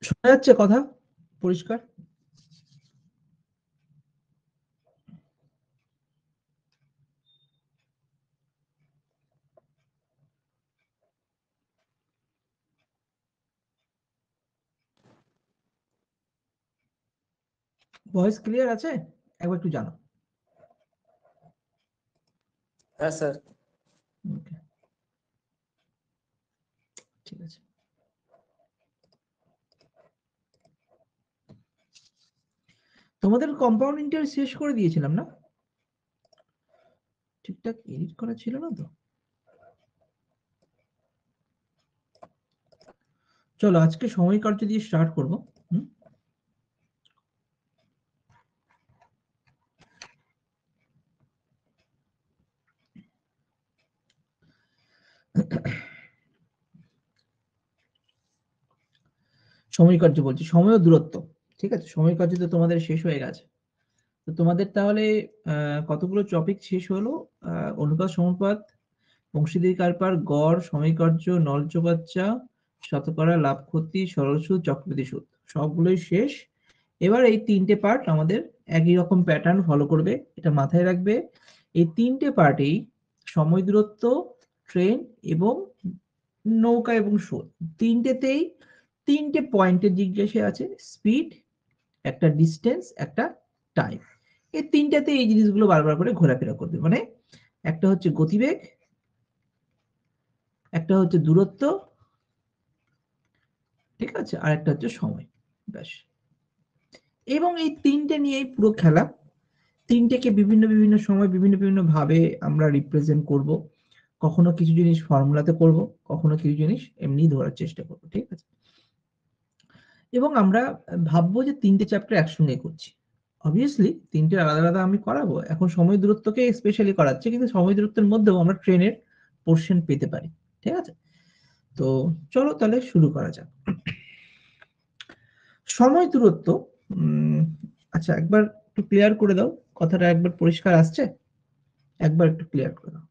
শোনা যাচ্ছে কথা পরিষ্কার? ভয়েস ক্লিয়ার আছে? একবার একটু জানাও। হ্যাঁ স্যার। ওকে, ঠিক আছে। তোমাদের কম্পাউন্ড ইন্টারেস্ট শেষ করে দিয়েছিলাম না? ঠিকঠাক এডিট করা ছিল না তো? চলো আজকে সময় কার্য দিয়ে স্টার্ট করব। সময় কার্য বলছি, সময় ও দূরত্ব। ঠিক আছে, সময় কার্য তো তোমাদের শেষ হয়ে গেছে। তো তোমাদের তাহলে কতগুলো টপিক শেষ হলো? অনুপাত সমানুপাত, অংশীদারি কারবার, গড়, সময়কার্য, নলচবাচ্চা, শতকরা, লাভ ক্ষতি, সরল সুদ, চক্রবৃদ্ধি সুদ সবগুলোই শেষ। এবার এই তিনটে পার্ট আমাদের একই রকম প্যাটার্ন ফলো করবে, এটা মাথায় রাখবে। এই তিনটে পার্টেই সময়, দূরত্ব, ট্রেন এবং নৌকা এবং সুদ, তিনটেতেই তিনটে পয়েন্টের জিজ্ঞাসা আছে: স্পিড, একটা ডিস্টেন্স, একটা টাইম। এই তিনটাতে এই জিনিসগুলো বারবার করে ঘোরাফেরা করবে। মানে একটা হচ্ছে গতিবেগ, একটা হচ্ছে দূরত্ব, ঠিক আছে, আর একটা হচ্ছে সময়। ব্যাস। এবং এই তিনটে নিয়েই পুরো খেলা। তিনটেকে বিভিন্ন বিভিন্ন সময় বিভিন্ন বিভিন্ন ভাবে আমরা রিপ্রেজেন্ট করব। কখনো কিছু জিনিস ফর্মুলাতে করব, কখনো কিছু জিনিস এমনি ধরার চেষ্টা করব, ঠিক আছে। এবং আমরা ভাববো যে তিনটে চ্যাপ্টার একসঙ্গে করছি। অবভিয়াসলি তিনটে আলাদা আলাদা আমি করাবো। এখন সময় দূরত্বকে স্পেশালি করাচ্ছি, কিন্তু সময় দূরত্বের মধ্যেও আমরা ট্রেনের পোর্শন পেতে পারি, ঠিক আছে। তো চলো তাহলে শুরু করা যাক। সময় দূরত্ব, আচ্ছা একবার একটু ক্লিয়ার করে দাও, কথাটা একবার পরিষ্কার আসছে? একবার একটু ক্লিয়ার করে দাও।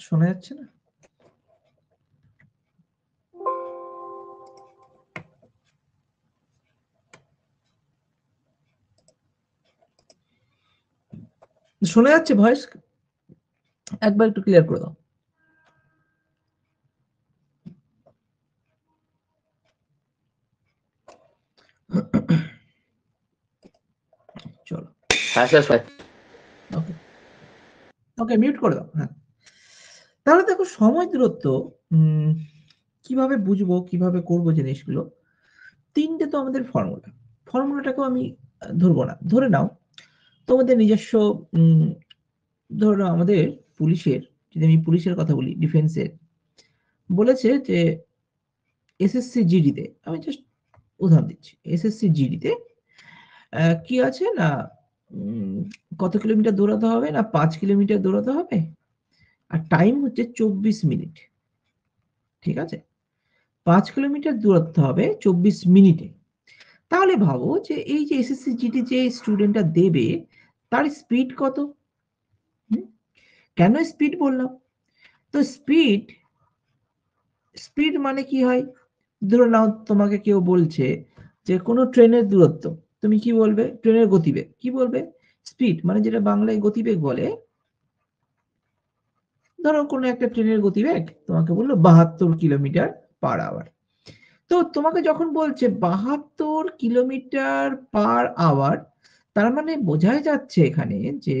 শোনা যাচ্ছে না? শোনা যাচ্ছে ভয়েস? একবার একটু ক্লিয়ার করে দাও। চলো, হ্যাঁ স্যার স্যার। ওকে ওকে, মিউট করে দাও। হ্যাঁ, তাহলে দেখো সময় দূরত্ব কিভাবে বুঝবো, কিভাবে করবো জিনিসগুলো। তিনটে তো আমাদের ফর্মুলা, ফর্মুলাটাকেও আমি ধরবো না। ধরে নাও তোমাদের নিজস্ব, ধরো আমাদের পুলিশের, যদি আমি পুলিশের কথা বলি, ডিফেন্সের, বলেছে যে এসএসসি জিডিতে, আমি জাস্ট উদাহরণ দিচ্ছি, এসএসসি জিডিতে কি আছে না, কত কিলোমিটার দৌড়াতে হবে না, 5 কিলোমিটার দৌড়াতে হবে, আর টাইম হচ্ছে 24 মিনিট, ঠিক আছে। 5 কিলোমিটার দৌড়াতে হবে 24 মিনিটে। তাহলে ভাবো যে এই যে এসএসসি জিডি যে স্টুডেন্টটা দেবে, তার স্পিড কত? কেন স্পিড বললাম? তো স্পিড, স্পিড মানে কি হয়? ধরে নাও তোমাকে কেউ বলছে যে কোনো ট্রেনের দূরত্ব, তুমি কি বলবে? ট্রেনের গতিবেগ কি বলবে? স্পিড, মানে যেটা বাংলায় গতিবেগ বলে। ধরো কোনো একটা ট্রেনের গতিবেগ তোমাকে বললো 72 কিলোমিটার পার আওয়ার। তো তোমাকে যখন বলছে 72 কিলোমিটার পার আওয়ার, তার মানে বোঝাই যাচ্ছে এখানে যে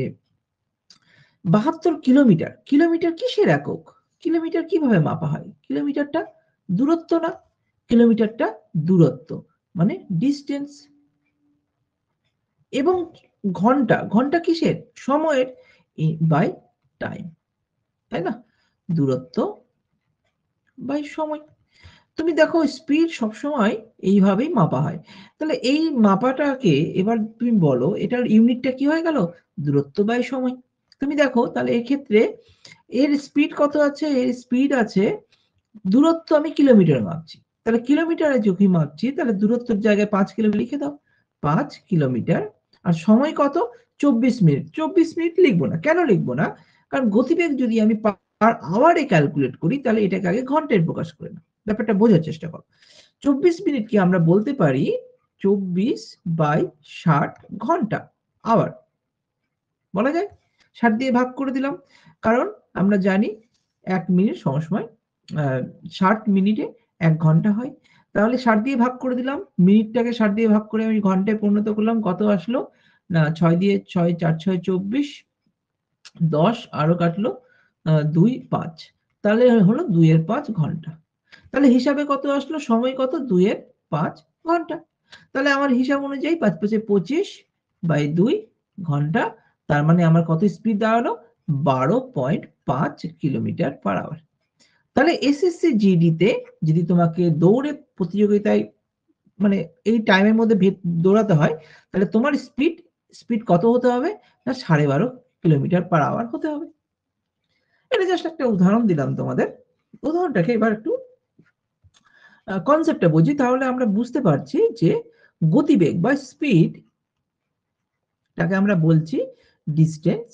72 কিলোমিটার, কিলোমিটার কিসের একক? কিলোমিটার কিভাবে মাপা হয়? কিলোমিটারটা দূরত্ব না, কিলোমিটারটা দূরত্ব মানে ডিস্টেন্স। এবং ঘন্টা, ঘন্টা কিসের? সময়ের, বাই টাইম, তাই না? দূরত্ব বাই সময়। তুমি দেখো স্পিড সবসময় এইভাবেই মাপা হয়। তাহলে এই মাপাটাকে এবার তুমি বলো এটার ইউনিটটা কি হয়ে গেল? দূরত্ব বাই সময়। তুমি দেখো তাহলে এক্ষেত্রে এর স্পিড কত আছে? এর স্পিড আছে, দূরত্ব আমি কিলোমিটারে মাপছি, তাহলে কিলোমিটারে যদি মাপছি তাহলে দূরত্বের জায়গায় 5 কিলোমিটার লিখে দাও, 5 কিলোমিটার। আর সময় কত? 24 মিনিট। 24 মিনিট লিখবো না, কেন লিখবো না? কারণ গতিবেগ যদি আমি আর আওয়ারে ক্যালকুলেট করি, তাহলে এটাকে আগে ঘন্টায় প্রকাশ করে নাও। ব্যাপারটা বোঝার চেষ্টা করো। 24 মিনিটকে আমরা বলতে পারি 24/60 ঘন্টা, আওয়ার বলা যায়। 60 দিয়ে ভাগ করে দিলাম, কারণ আমরা জানি 1 মিনিট সমান 60 মিনিটে 1 ঘন্টা হয়। তাহলে 60 দিয়ে ভাগ করে দিলাম, মিনিটটাকে 60 দিয়ে ভাগ করে আমি ঘন্টায় পরিণত করলাম, কত আসলো? না 6 দিয়ে 6 4 6 24, 10 আরো কাটলো 2 5, তাহলে হলো 2 এর 5 ঘন্টা। তাহলে হিসাবে কত আসলো? সময় কত? 2 এর 5 ঘন্টা। তাহলে আমার হিসাব অনুযায়ী 5 5 এ 25/2 ঘন্টা। তার মানে আমার কত স্পিড দাঁড়ালো? 12.5 কিলোমিটার পার আওয়ার। তাহলে এসএসসি জিডি তে যদি তোমাকে দৌড়ে প্রতিযোগিতায় মানে এই টাইমের মধ্যে দৌড়াতে হয়, তাহলে তোমার স্পিড কত হতে হবে? না 12.5 কিলোমিটার পার আওয়ার হতে হবে। এটা জাস্ট একটা উদাহরণ দিলাম তোমাদের। উদাহরণটাকে এবার একটু কনসেপ্টটা বুঝি, তাহলে আমরা বুঝতে পারছি যে গতিবেগ বা স্পিড টাকে আমরা বলছি ডিসটেন্স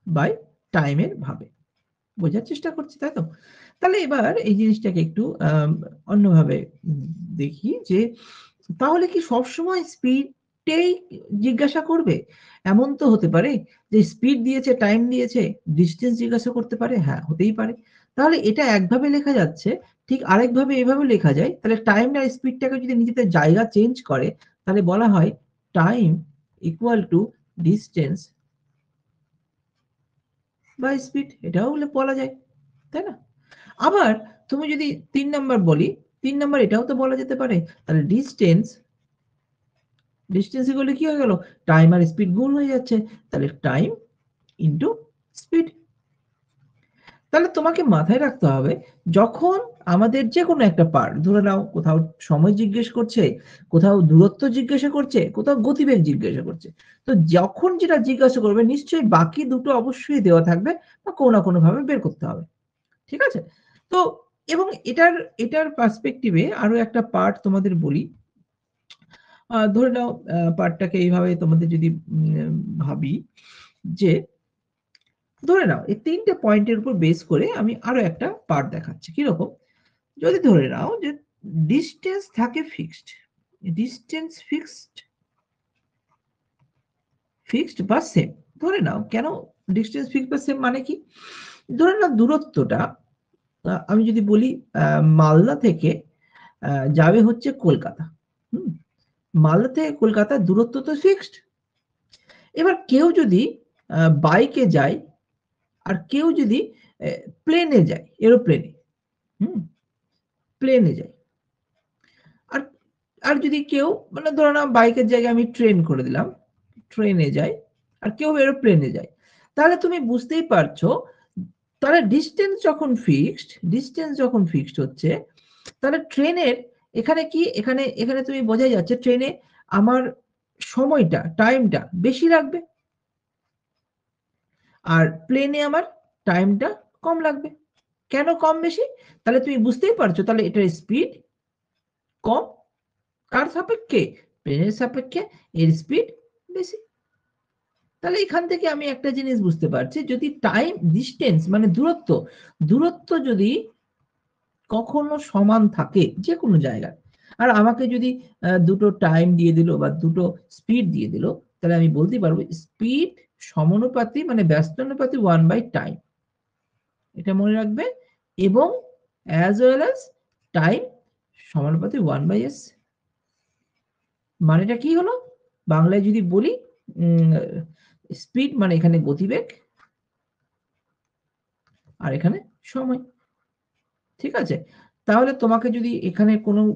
বাই টাইমের ভাবে। বোঝার চেষ্টা করছি, তাই তো? তাহলে এবার এই জিনিসটাকে একটু অন্যভাবে দেখি যে তাহলে কি সবসময় স্পিডটাই জিজ্ঞাসা করবে? এমন তো হতে পারে যে স্পিড দিয়েছে, টাইম দিয়েছে, ডিসটেন্স জিজ্ঞাসা করতে পারে? হ্যাঁ, হতেই পারে। তাহলে এটা একভাবে লেখা যাচ্ছে, ঠিক আরেকভাবে এভাবে লেখা যায়। তাহলে টাইম আর স্পিডটাকে যদি নিজেদের জায়গা চেঞ্জ করে, তাহলে বলা হয় time equal to distance by speed, এটাও বলা যায়, তাই না? আবার তুমি যদি ৩ নাম্বার বলি, ৩ নাম্বার এটাও তো বলা যেতে পারে। তাহলে ডিসটেন্স ইকুয়াল টু কি হয়ে গেল? টাইম আর স্পিড গুণ হয়ে যাচ্ছে। তাহলে টাইম ইনটু স্পিড। তাহলে তোমাকে মাথায় রাখতে হবে, যখন আমাদের যেকোনো একটা পার্ট, ধরে নাও কোথাও সময় জিজ্ঞেস করছে, কোথাও দূরত্ব জিজ্ঞাসা করছে, কোথাও গতিবেগ জিজ্ঞাসা করছে। তো যখন যেটা জিজ্ঞাসা করবে নিশ্চয়ই বাকি দুটো অবশ্যই দেওয়া থাকবে বা কোনো না কোনোভাবে বের করতে হবে। ঠিক আছে? তো এবং এটার পার্সপেক্টিভ এ আরো একটা পার্ট তোমাদের বলি। ধরে নাও পার্টটাকে এইভাবে তোমাদের যদি ভাবি যে, ধরে নাও এই ৩ টে পয়েন্টের উপর বেস করে আমি আরো একটা পার্ট দেখাচ্ছি। কিরকম? যদি ধরে নাও যে ডিসটেন্স থাকে ফিক্সড। ডিসটেন্স ফিক্সড বা সেম। ধরে নাও, কেন ডিসটেন্স ফিক্সড বা সেম মানে কি? ধরে নাও দূরত্বটা আমি যদি বলি মালদা থেকে যাবে হচ্ছে কলকাতা। হুম? মালদা থেকে কলকাতার দূরত্ব তো ফিক্সড। এবার কেউ যদি বাইকে যায় আর কেউ যদি প্লেনে যায়, এরোপ্লেনে, হুম? প্লেনে যায়। আর আর যদি কেউ মানে ধরে নাও বাইকের জায়গায় আমি ট্রেন করে দিলাম, ট্রেনে যায়, আর কেউ এরোপ্লেনে যায়। তাহলে তুমি বুঝতেই পারছো, তাহলে ডিসটেন্স যখন ফিক্সড হচ্ছে, তাহলে ট্রেনের এখানে কি এখানে তুমি বোঝাই যাচ্ছে ট্রেনে আমার সময়টা, টাইমটা বেশি লাগবে। আর প্লেনে আমার টাইমটা কম লাগবে। কেন কম বেশি? তাহলে তুমি বুঝতেই পারছো, তাহলে এটার স্পিড কম। কার সাপেক্ষে? প্লেনের সাপেক্ষে এর স্পিড বেশি। তাহলে এখান থেকে আমি একটা জিনিস বুঝতে পারছি, যদি ডিসটেন্স মানে দূরত্ব যদি কখনো সমান থাকে যেকোনো জায়গায়, আর আমাকে যদি দুটো টাইম দিয়ে দিল বা দুটো স্পিড দিয়ে দিল, তাহলে আমি বলতে পারবো স্পিড সমানুপাতি মানে ব্যস্তানুপাতি 1/টাইম। এটা মনে রাখবে। এবং as well as টাইম সমানুপাতি 1/s। মানেটা কি হলো? বাংলায় যদি বলি স্পিড মানে এখানে গতিবেগ আর এখানে সময়। ঠিক আছে? তাহলে তোমাকে যদি এখানে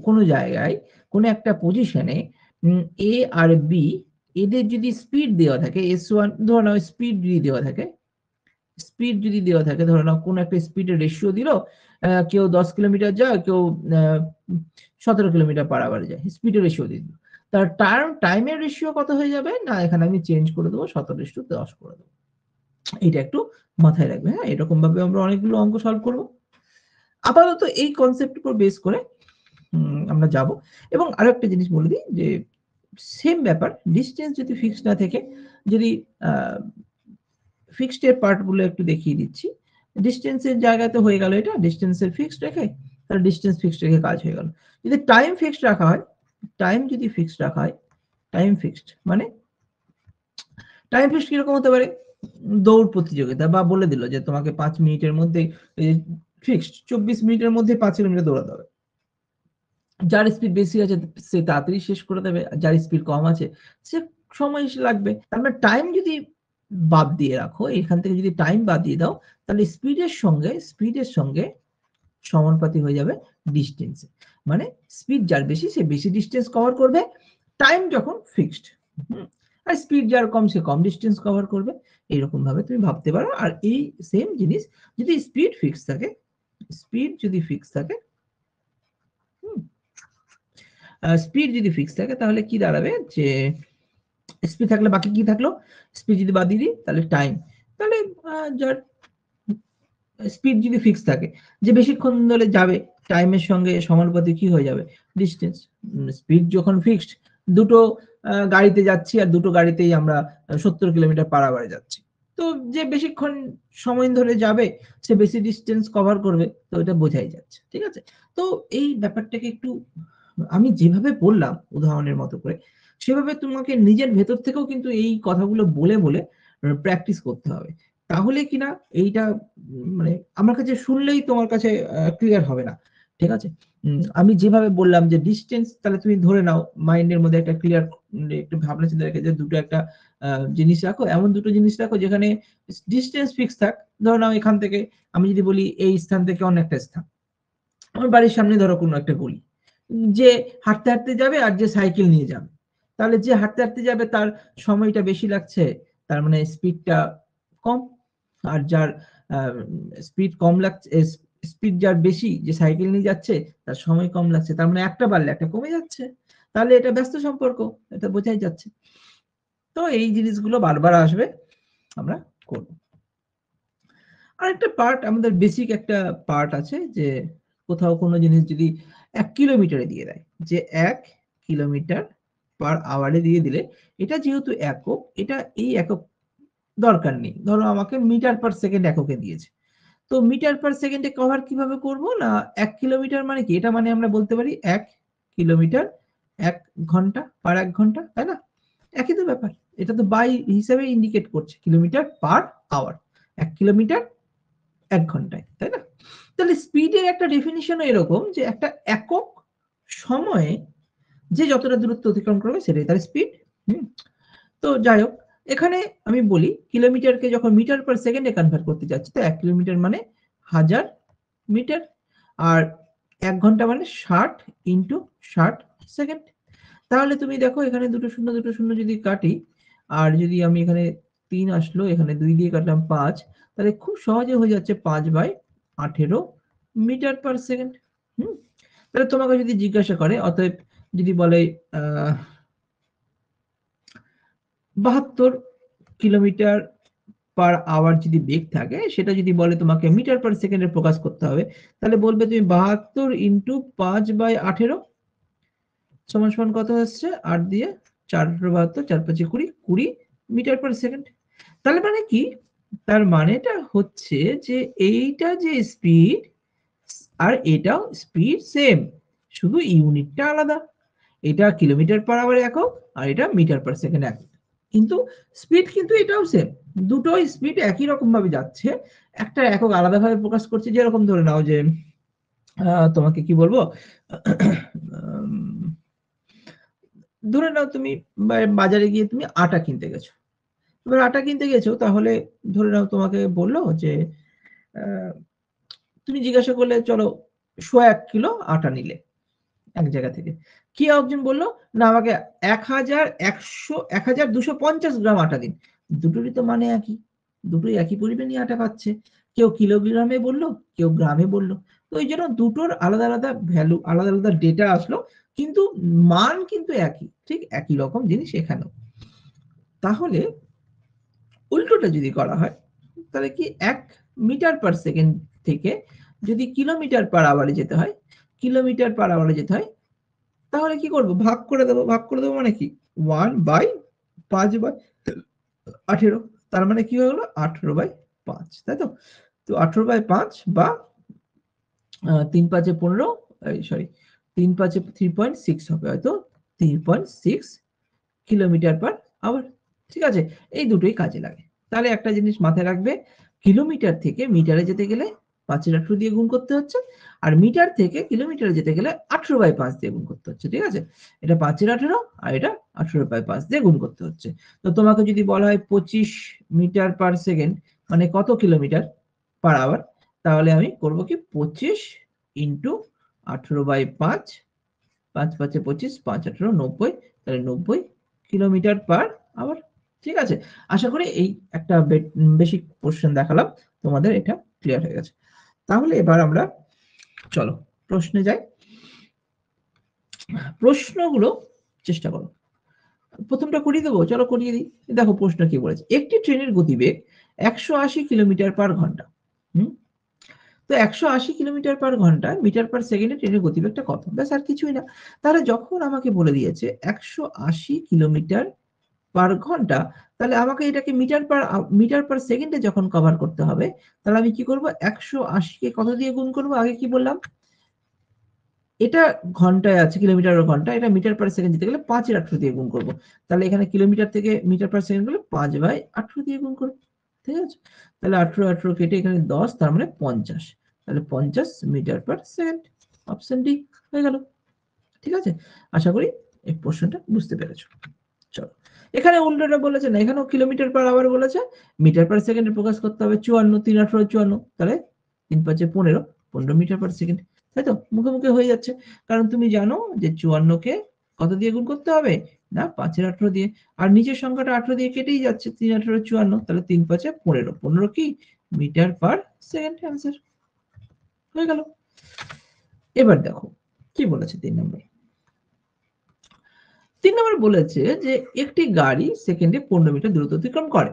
কোনো জায়গায় কোনো একটা পজিশনে A আর B এদের যদি স্পিড দেওয়া থাকে S1, ধরে নাও স্পিড যদি দেওয়া থাকে, ধরে নাও কোনো একটা স্পিডের রেশিও দিল, কেউ 10 কিলোমিটার যায়, কেউ আ 17 কিলোমিটার পার আওয়ারে যায়। স্পিডের রেশিও দিয়ে দিল। তার টাইমের রেশিও কত হয়ে যাবে? না এখানে আমি চেঞ্জ করে দেব, 17:10 করে দেব। এটা একটু মাথায় রাখবে, হ্যাঁ? এরকমভাবে আমরা অনেকগুলো অঙ্ক সলভ করব। আপাতত এই কনসেপ্ট উপর বেস করে আমরা যাব। এবং আরেকটা জিনিস বলে দিই যে সেম ব্যাপার, ডিসটেন্স যদি ফিক্সড না থেকে যদি ফিক্সড এর পার্ট গুলো একটু দেখিয়ে দিচ্ছি। ডিস্টেন্সের জায়গাতে হয়ে গেল এটা, ডিস্টেন্সের ফিক্সড রেখে তাহলে ডিস্টেন্স ফিক্সড রেখে কাজ হয়ে গেল। যদি টাইম ফিক্সড রাখা হয়, টাইম যদি ফিক্সড রাখা হয়, টাইম ফিক্সড মানে টাইম ফিক্সড কিরকম হতে পারে? দৌড় প্রতিযোগিতা বা বলে দিল যে তোমাকে 5 মিনিটের মধ্যে ফিক্সড 24 মিনিটের মধ্যে 5 কিলোমিটার দৌড়াতে হবে। যার স্পিড বেশি আছে সে তাড়াতাড়ি শেষ করে দেবে, যার স্পিড কম আছে সে সময় লাগবে। তার মানে টাইম যদি বাদ দিয়ে রাখো, এখান থেকে যদি টাইম বাদ দিয়ে দাও, তাহলে স্পিডের সঙ্গে সমানুপাতি হয়ে যাবে ডিস্টেন্স। মানে স্পিড যার বেশি সে বেশি ডিস্টেন্স কভার করবে, টাইম যখন ফিক্সড। আর স্পিড যার কম সে কম ডিস্টেন্স কভার করবে। এইরকম ভাবে তুমি ভাবতে পারো। আর এই সেম জিনিস যদি স্পিড ফিক্স থাকে, স্পিড যদি ফিক্স থাকে, স্পিড যদি ফিক্স থাকে তাহলে কি দাঁড়াবে যে স্পিড থাকলে বাকি কি থাকলো, স্পিড যদি বাদ দিয়ে দিই তাহলে টাইম, তাহলে যার স্পিড যদি ফিক্স থাকে যে বেশিক্ষণ ধরে যাবে টাইমের সঙ্গে সমানুপাতিক কি হয়ে যাবে ডিস্টেন্স। স্পিড যখন ফিক্সড, দুটো গাড়িতে যাচ্ছি আর দুটো গাড়িতেই আমরা 70 কিলোমিটার পার আওয়ারে যাচ্ছি, তো যে বেশিক্ষণ সময় ধরে যাবে সে বেশি ডিস্টেন্স কভার করবে, তো এটা বোঝাই যাচ্ছে। ঠিক আছে, তো এই ব্যাপারটাকে একটু আমি যেভাবে বললাম উদাহরণের মতো করে, সেভাবে তোমাকে নিজের ভেতর থেকেও কিন্তু এই কথাগুলো বলে বলে প্র্যাকটিস করতে হবে। তাহলে কিনা এইটা মানে আমার কাছে শুনলেই তোমার কাছে ক্লিয়ার হবে না। ঠিক আছে, আমি যেভাবে বললাম যে ডিস্টেন্স, তাহলে তুমি ধরে নাও মাইন্ডের মধ্যে একটা ক্লিয়ার একটু ভাবনা চিন্তা রেখে যে দুটো একটা জিনিস রাখো, এমন দুটো জিনিস রাখো যেখানে ডিস্টেন্স ফিক্স থাক। ধরে নাও এখান থেকে আমি যদি বলি এই স্থান থেকে অন্য একটা স্থান, আমার বাড়ির সামনে ধরো কোনো একটা গলি, যে হাঁটতে হাঁটতে যাবে আর যে সাইকেল নিয়ে যাবে, তাহলে যে হাঁটতে হাঁটতে যাবে তার সময়টা বেশি লাগছে, তার মানে স্পিডটা কম। আর যার স্পিড কম লাগছে, স্পিড যার বেশি যে সাইকেল নিয়ে যাচ্ছে তার সময় কম লাগছে, তার মানে একটা বাড়লে একটা কমে যাচ্ছে, তাহলে এটা ব্যস্ত সম্পর্ক, এটা বোঝাই যাচ্ছে। তো এই জিনিসগুলো বারবার আসবে, আমরা করব। আরেকটা পার্ট, আমাদের বেসিক একটা পার্ট আছে যে কোথাও কোনো জিনিস যদি 1 কিলোমিটারে দিয়ে দেয়, যে 1 কিলোমিটার পার আওয়ারে দিয়ে দিলে, এটা যেহেতু একক, এটা এই একক দরকার নেই। ধরো আমাকে মিটার পার সেকেন্ড এককে দিয়েছে, তো মিটার পার সেকেন্ডে কভার কিভাবে করব না, 1 কিলোমিটার মানে কি, এটা মানে আমরা বলতে পারি 1 কিলোমিটার 1 ঘন্টা পার 1 ঘন্টা, তাই না? একই তো ব্যাপার, এটা তো বাই হিসাবে ইন্ডিকেট করছে কিলোমিটার পার আওয়ার, 1 কিলোমিটার 1 ঘন্টায়, তাই না? তাহলে স্পিডের একটা ডেফিনিশনও এরকম যে একটা একক সময়ে যে যতটা দূরত্ব অতিক্রম করবে সেটাই তার স্পিড। তো যাই হোক, এখানে আমি বলি কিলোমিটারকে যখন মিটার পার সেকেন্ডে কনভার্ট করতে যাচ্ছি, তো 1 কিলোমিটার মানে 1000 মিটার, আর 1 ঘন্টা মানে 60 ইনটু 60 সেকেন্ড। তাহলে তুমি দেখো এখানে দুটো শূন্য যদি কাটি, আর যদি আমি এখানে 3 আসলো, এখানে 2 দিয়ে কাটলাম 5, তাহলে খুব সহজে হয়ে যাচ্ছে 5/18 মিটার পার সেকেন্ড। তাহলে তোমাকে যদি জিজ্ঞাসা করে, অতএব যদি বলে 72 কিলোমিটার পার আওয়ার যদি বেগ থাকে, সেটা যদি বলে তোমাকে মিটার পার সেকেন্ডে প্রকাশ করতে হবে, তাহলে বলবে তুমি 72 ইনটু 5/18 সমান সমান কত হচ্ছে, 8 দিয়ে 4/72, 4×5 = 20 মিটার পার সেকেন্ড। তাহলে মানে কি, তার মানেটা হচ্ছে যে এইটা যে স্পিড আর এটাও স্পিড সেম, শুধু ইউনিটটা আলাদা। এটা কিলোমিটার পার আওয়ার একক আর এটা মিটার পার সেকেন্ড একক, কিন্তু স্পিড কিন্তু এটাও সেম, দুটোই স্পিড একই রকম ভাবে যাচ্ছে, একটা একক আলাদাভাবে প্রকাশ করছে। যেরকম ধরে নাও যে তোমাকে কি বলবো, ধরে নাও তুমি বাজারে গিয়ে তুমি আটা কিনতে গেছো। এবার আটা কিনতে গেছো, তাহলে ধরে নাও তোমাকে বললো যে তুমি জিজ্ঞাসা করলে চলো 1 কিলো আটা নিলে এক জায়গা থেকে। কি একজন বললো না আমাকে 1250 গ্রাম আটা দিন। দুটোরই তো মানে একই, দুটোই একই পরিমাণই আটা পাচ্ছে। কেউ কিলোগ্রামে বললো, কেউ গ্রামে বললো। তো এই জন্য দুটোর আলাদা আলাদা ভ্যালু, আলাদা আলাদা ডেটা আসলো, কিন্তু মান কিন্তু একই, ঠিক একই রকম জিনিস এখানেও। তাহলে উল্টোটা যদি করা হয়, তাহলে কি 1 মিটার পার সেকেন্ড থেকে যদি কিলোমিটার পার আওয়ারে যেতে হয়, কিলোমিটার পার আওয়ারে যেতে হয়, তাহলে কি করব, ভাগ করে দেব। ভাগ করে দেব মানে কি 1/5/18, তার মানে কি হয়ে গেল 18/5, তাই তো? তো 18/5 বা 3 5 এ 15, সরি 3 5 এ 3.6 হবে হয়তো 3.6 কিলোমিটার পার আওয়ার। ঠিক আছে? এই দুটোই কাজে লাগে। তাহলে একটা জিনিস মাথায় রাখবে, কিলোমিটার থেকে মিটারে যেতে গেলে 5 এর 18 দিয়ে গুণ করতে হচ্ছে। আর মিটার থেকে কিলোমিটারে যেতে গেলে 18/5 দিয়ে গুণ করতে হচ্ছে। ঠিক আছে? এটা 5 এর 18 আর এটা 18/5 দিয়ে গুণ করতে হচ্ছে। তো তোমাকে যদি বলা হয় 25 মিটার পার সেকেন্ড মানে কত কিলোমিটার পার আওয়ার? তাহলে আমি করব কি 25 ইনটু 18/5, 5 5 এ 25, 5 18 90, তাহলে 90 কিলোমিটার পার আওয়ার। ঠিক আছে? আশা করি এই একটা বেসিক কোয়েশ্চেন দেখালাম। তোমাদের এটা ক্লিয়ার হয়ে গেছে। তাহলে এবার আমরা চলো প্রশ্নে যাই। প্রশ্নগুলো চেষ্টা করো। প্রথমটা করিয়ে দেবো? চলো করিয়ে দিই। দেখো প্রশ্ন কি বলেছে। একটি ট্রেনের গতিবেগ 180 কিলোমিটার পার ঘন্টা। হুম? তো 180 কিলোমিটার পার ঘন্টায় মিটার পার সেকেন্ডে ট্রেনের গতিবেগটা কত? ব্যাস আর কিছুই না। তাহলে যখন আমাকে বলে দিয়েছে 180 কিলোমিটার পার ঘন্টা, তাহলে আমাকে এটাকে মিটার পার সেকেন্ডে যখন কভার করতে হবে, তাহলে আমি কি করব? 180 কে কত দিয়ে গুণ করব? আগে কি বললাম? এটা ঘন্টায় আছে, কিলোমিটার ও ঘন্টা, এটা মিটার পার সেকেন্ড দিতে গেলে 5 এর 18 দিয়ে গুণ করব। তাহলে এখানে কিলোমিটার থেকে মিটার পার সেকেন্ড গেলে 5/18 দিয়ে গুণ করব। ঠিক আছে? তাহলে 18 18 কেটে এখানে 10, তার মানে 50। তাহলে 50 metre per second. Option D হয়ে গেল। ঠিক আছে? আশা করি এই প্রশ্নটা বুঝতে পেরেছো। চলো। এখানে উল্টোটা বলেছে না, এখানেও কিলোমিটার পার আওয়ার বলেছে। মিটার পার সেকেন্ডে প্রকাশ করতে হবে 54, 3 18 54, তাহলে 3 5 এ 15, 15 মিটার পার সেকেন্ড। তাই তো? মুখে মুখে হয়ে যাচ্ছে। কারণ তুমি জানো যে 54 কে কত দিয়ে গুণ করতে হবে? না 5 এর 18 দিয়ে। আর নিচের সংখ্যাটা 18 দিয়ে কেটেই যাচ্ছে। 3 18 54, তাহলে 3 5 এ 15, 15 কি মিটার পার সেকেন্ড অ্যান্সার। হয়ে গেল। এবার দেখো কি বলেছে 3 নম্বরে। 3 নম্বরে বলেছে যে একটি গাড়ি সেকেন্ডে 15 মিটার দূরত্ব অতিক্রম করে।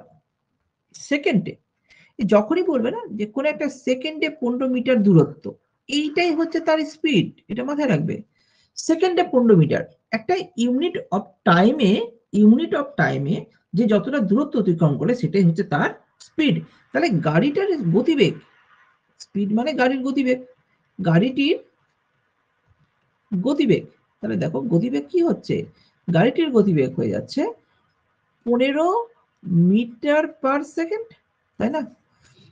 সেকেন্ডে। যখনই বলবে না যে কোন একটা সেকেন্ডে 15 মিটার দূরত্ব, এইটাই হচ্ছে তার স্পিড। এটা মাথায় রাখবে। সেকেন্ডে 15 মিটার। একটা ইউনিট অফ টাইমে যে যতটা দূরত্ব অতিক্রম করে সেটাই হচ্ছে তার স্পিড। তাহলে গাড়িটার গতিবেগ, স্পিড মানে গাড়ির গতিবেগ, গাড়িটির গতিবেগ, তাহলে দেখো গতিবেগ কি হচ্ছে? গাড়িটির গতিবেগ হয়ে যাচ্ছে 15 মিটার পার সেকেন্ড, তাই না?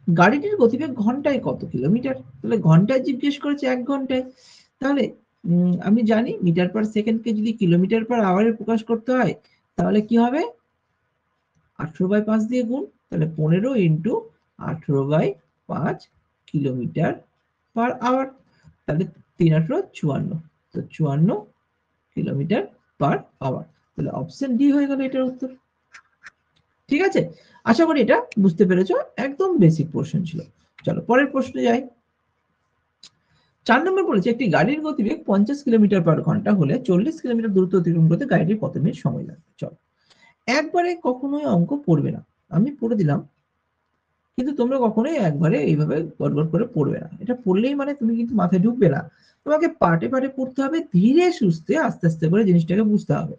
গাড়িটির গতিবেগ ঘন্টায় কত কিলোমিটার? তাহলে ঘন্টায় জিজ্ঞেস করেছে, 1 ঘন্টায়। তাহলে আমি জানি মিটার পার সেকেন্ডকে যদি কিলোমিটার পার আওয়ারে প্রকাশ করতে হয়, তাহলে কি হবে? 18/5 দিয়ে গুণ, তাহলে 15 ইনটু 18/5 কিলোমিটার পার আওয়ার। তাহলে 3 18 54, তো 54 কিলোমিটার পার আওয়ার। তাহলে অপশন ডি হয়ে গেল এটার উত্তর। ঠিক আছে? আশা করি এটা বুঝতে পেরেছো। একদম বেসিক প্রশ্ন ছিল। চলো পরের প্রশ্নে যাই। 4 নম্বর বলেছে একটি গাড়ির গতিবেগ 50 কিলোমিটার পার ঘন্টা হলে 40 কিলোমিটার দূরত্ব অতিক্রম করতে গাড়িটির কত মিনিট সময় লাগবে? চলো। একবারে কখনোই অঙ্ক পড়বে না। আমি পড়ে দিলাম। কিন্তু তোমরা কখনোই একবারে এইভাবে গড়গড় করে পড়বে না। এটা পড়লেই মানে তুমি কিন্তু মাথায় ঢুকবে না। তোমাকে পার্টে পার্টে পড়তে হবে, ধীরে সুস্থে আস্তে আস্তে করে জিনিসটাকে বুঝতে হবে।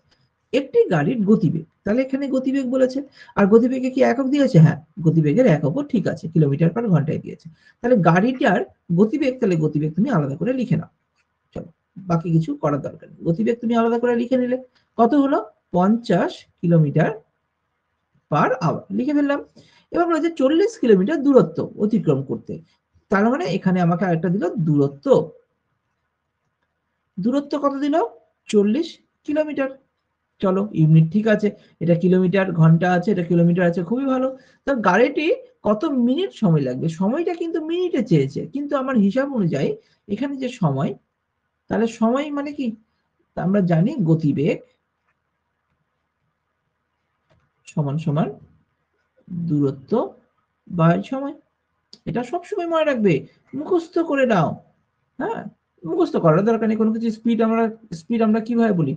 একটি গাড়ির গতিবেগ, তাহলে এখানে গতিবেগ বলেছে। আর গতিবেগে কি একক দিয়েছে? হ্যাঁ, গতিবেগের এককও ঠিক আছে, কিলোমিটার পার ঘন্টায় দিয়েছে। তাহলে গাড়িটার গতিবেগ, তাহলে গতিবেগ তুমি আলাদা করে লিখে নাও। চলো, বাকি কিছু করার দরকার নেই। গতিবেগ তুমি আলাদা করে লিখে নিলে। কত হলো? 50 কিলোমিটার পার আওয়ার লিখে ফেললাম। এবার বলেছে 40 কিলোমিটার দূরত্ব অতিক্রম করতে। তার মানে এখানে আমাকে আরেকটা দিল দূরত্ব। দূরত্ব কত দিল? 40 কিলোমিটার। চলো, ইউনিট ঠিক আছে। এটা কিলোমিটার, ঘন্টা আছে, এটা কিলোমিটার আছে, খুবই ভালো। তো গাড়িটি কত মিনিট সময় লাগবে? সময়টা কিন্তু মিনিটে চেয়েছে, কিন্তু আমার হিসাব অনুযায়ী এখানে যে সময়, তাহলে সময় মানে কি? আমরা জানি গতিবেগ সমান সমান দূরত্ব বাই সময়। এটা সবসময় মনে রাখবে, মুখস্থ করে নাও। হ্যাঁ, মুখস্থ করার দরকার নেই কোনো কিছু। স্পিড আমরা কিভাবে বলি?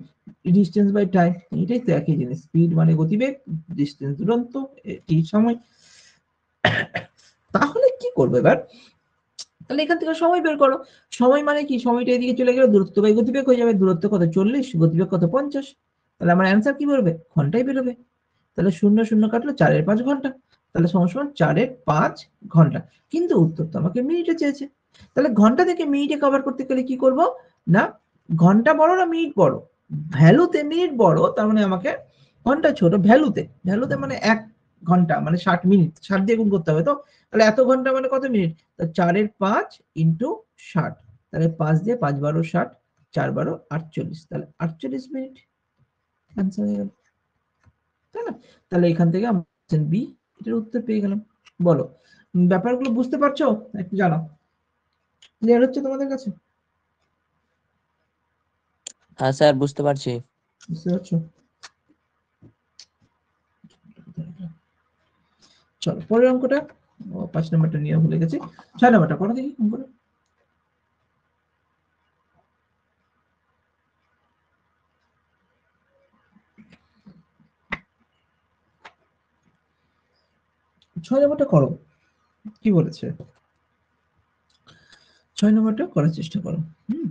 Distance by time. এটাই তো একই জিনিস। স্পিড মানে গতিবেগ, ডিস্টেন্স দূরত্ব, এটি সময়। তাহলে কি করবে এবার? তাহলে এখান থেকে সময় বের করো। সময় মানে কি? সময়টা এদিকে চলে গেলে দূরত্ব বাই গতিবেগ হয়ে যাবে। দূরত্ব কত? 40, গতিবেগ কত? 50। তাহলে আমার অ্যান্সার কি বেরোবে? ঘন্টায় বেরোবে। তাহলে 0 0 কাটলো, 4 এর 5 ঘন্টা। তাহলে সমান 4 এর 5 ঘন্টা। কিন্তু উত্তর তো আমাকে মিনিটে চেয়েছে। তাহলে ঘন্টা থেকে মিনিটে কভার করতে গেলে কি করব? না ঘন্টা বড় না মিনিট বড়? ভ্যালুতে মিনিট বড়, তার মানে আমাকে ঘন্টা ছোট। ভ্যালুতে মানে 1 ঘন্টা মানে 60 মিনিট। 60 দিয়ে গুণ করতে হবে তো। তাহলে এত ঘন্টা মানে কত মিনিট? তো 4 এর 5 ইনটু 60। তাহলে 5 দিয়ে 5 12 60, 4 12 48। তাহলে 48 মিনিট आंसर হয়ে গেল। তাই না? তাহলে এখান থেকে আমরা অপশন বি এটার উত্তর পেয়ে গেলাম। বলো ব্যাপারগুলো বুঝতে পারছো? একটু জানাও। ক্লিয়ার হচ্ছে তোমাদের কাছে? হ্যাঁ স্যার বুঝতে পারছি। বুঝতে পারছো? চলো পরের অঙ্কটা। 5 নাম্বারটা নিয়ে ভুলে গেছি। 6 নাম্বারটা করো দেখি অঙ্কটা। ছয় নম্বরটা করো। কি বলেছে? 6 নম্বরটা করার চেষ্টা করো। হুম।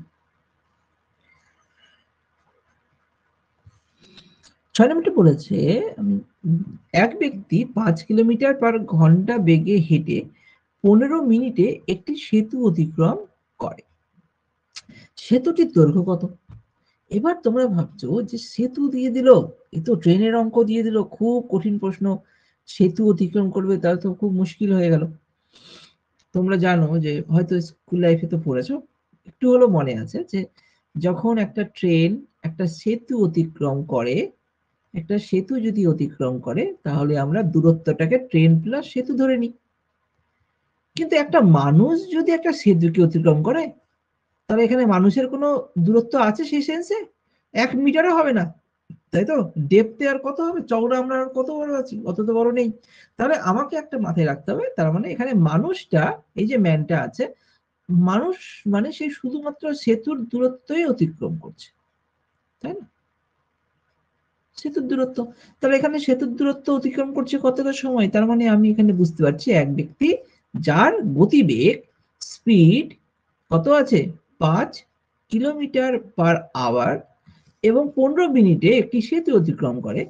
6 নম্বরটা বলেছে এক ব্যক্তি 5 কিলোমিটার পার ঘন্টা বেগে হেঁটে 15 মিনিটে একটি সেতু অতিক্রম করে। সেতুটির দৈর্ঘ্য কত? এবার তোমরা ভাবছো যে সেতু দিয়ে দিল, এ তো ট্রেনের অঙ্ক দিয়ে দিল, খুব কঠিন প্রশ্ন। সেতু অতিক্রম করবে তাহলে তো খুব মুশকিল হয়ে গেল। তোমরা জানো যে হয়তো স্কুল লাইফে তো পড়েছো, একটু হলেও মনে আছে যে যখন একটা ট্রেন একটা সেতু অতিক্রম করে, একটা সেতু যদি অতিক্রম করে তাহলে আমরা দূরত্বটাকে ট্রেন প্লাস সেতু ধরে নিই। কিন্তু একটা মানুষ যদি একটা সেতুকে অতিক্রম করে তাহলে এখানে মানুষের কোনো দূরত্ব আছে সেই সেন্সে? 1 মিটারও হবে না, তাই তো? ডেপথে আর কত হবে? চওড়া আমরা আর কত বড় আছি? অত তো বড় নেই। তাহলে আমাকে একটা মাথায় রাখতে হবে, তার মানে এখানে মানুষটা, এই যে ম্যানটা আছে, মানুষ মানে সে শুধুমাত্র সেতুর দূরত্বই অতিক্রম করছে, তাই না? সেতুর দূরত্ব। তাহলে এখানে সেতুর দূরত্ব অতিক্রম করছে কতটা সময়? তার মানে আমি এখানে বুঝতে পারছি এক ব্যক্তি যার গতিবেগ স্পিড কত আছে? 5 কিলোমিটার পার আওয়ার এবং 15 মিনিটে একটি সেতু অতিক্রম করে।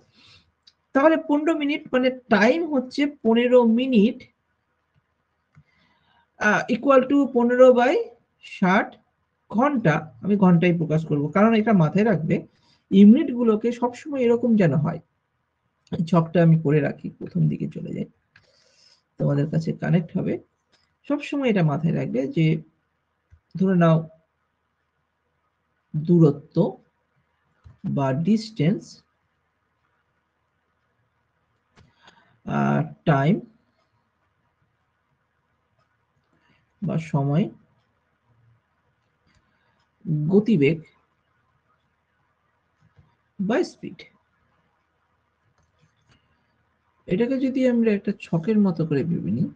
তাহলে 15 মিনিট মানে টাইম হচ্ছে 15 মিনিট ইকুয়াল টু 15/60 ঘন্টা। আমি ঘন্টায় প্রকাশ করব, কারণ এটা মাথায় রাখবে ইউনিট গুলোকে সবসময় এরকম যেন হয়। ছকটা আমি করে রাখি, প্রথম দিকে চলে যাই, তোমাদের কাছে কানেক্ট হবে। সবসময় এটা মাথায় রাখবে যে ধরে নাও দূরত্ব বা ডিস্টেন্স টাইম বা সময়, গতিবেগ বা স্পিড। এটাকে যদি আমরা একটা ছকের মতো করে ভেবে নিই,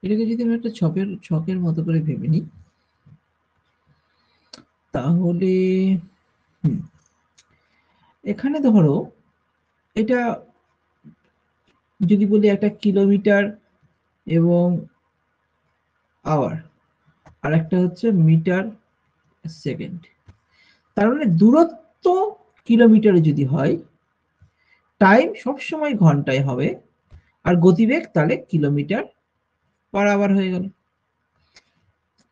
এটাকে যদি আমরা একটা ছকের মতো করে ভেবে নিই, তাহলে এখানে ধরো এটা যদি বলি একটা কিলোমিটার এবং আওয়ার, আর একটা হচ্ছে মিটার সেকেন্ড। তার মানে দূরত্ব কিলোমিটারে যদি হয়, টাইম সবসময় ঘন্টায় হবে, আর গতিবেগ তাহলে কিলোমিটার পার আওয়ার হয়ে গেল।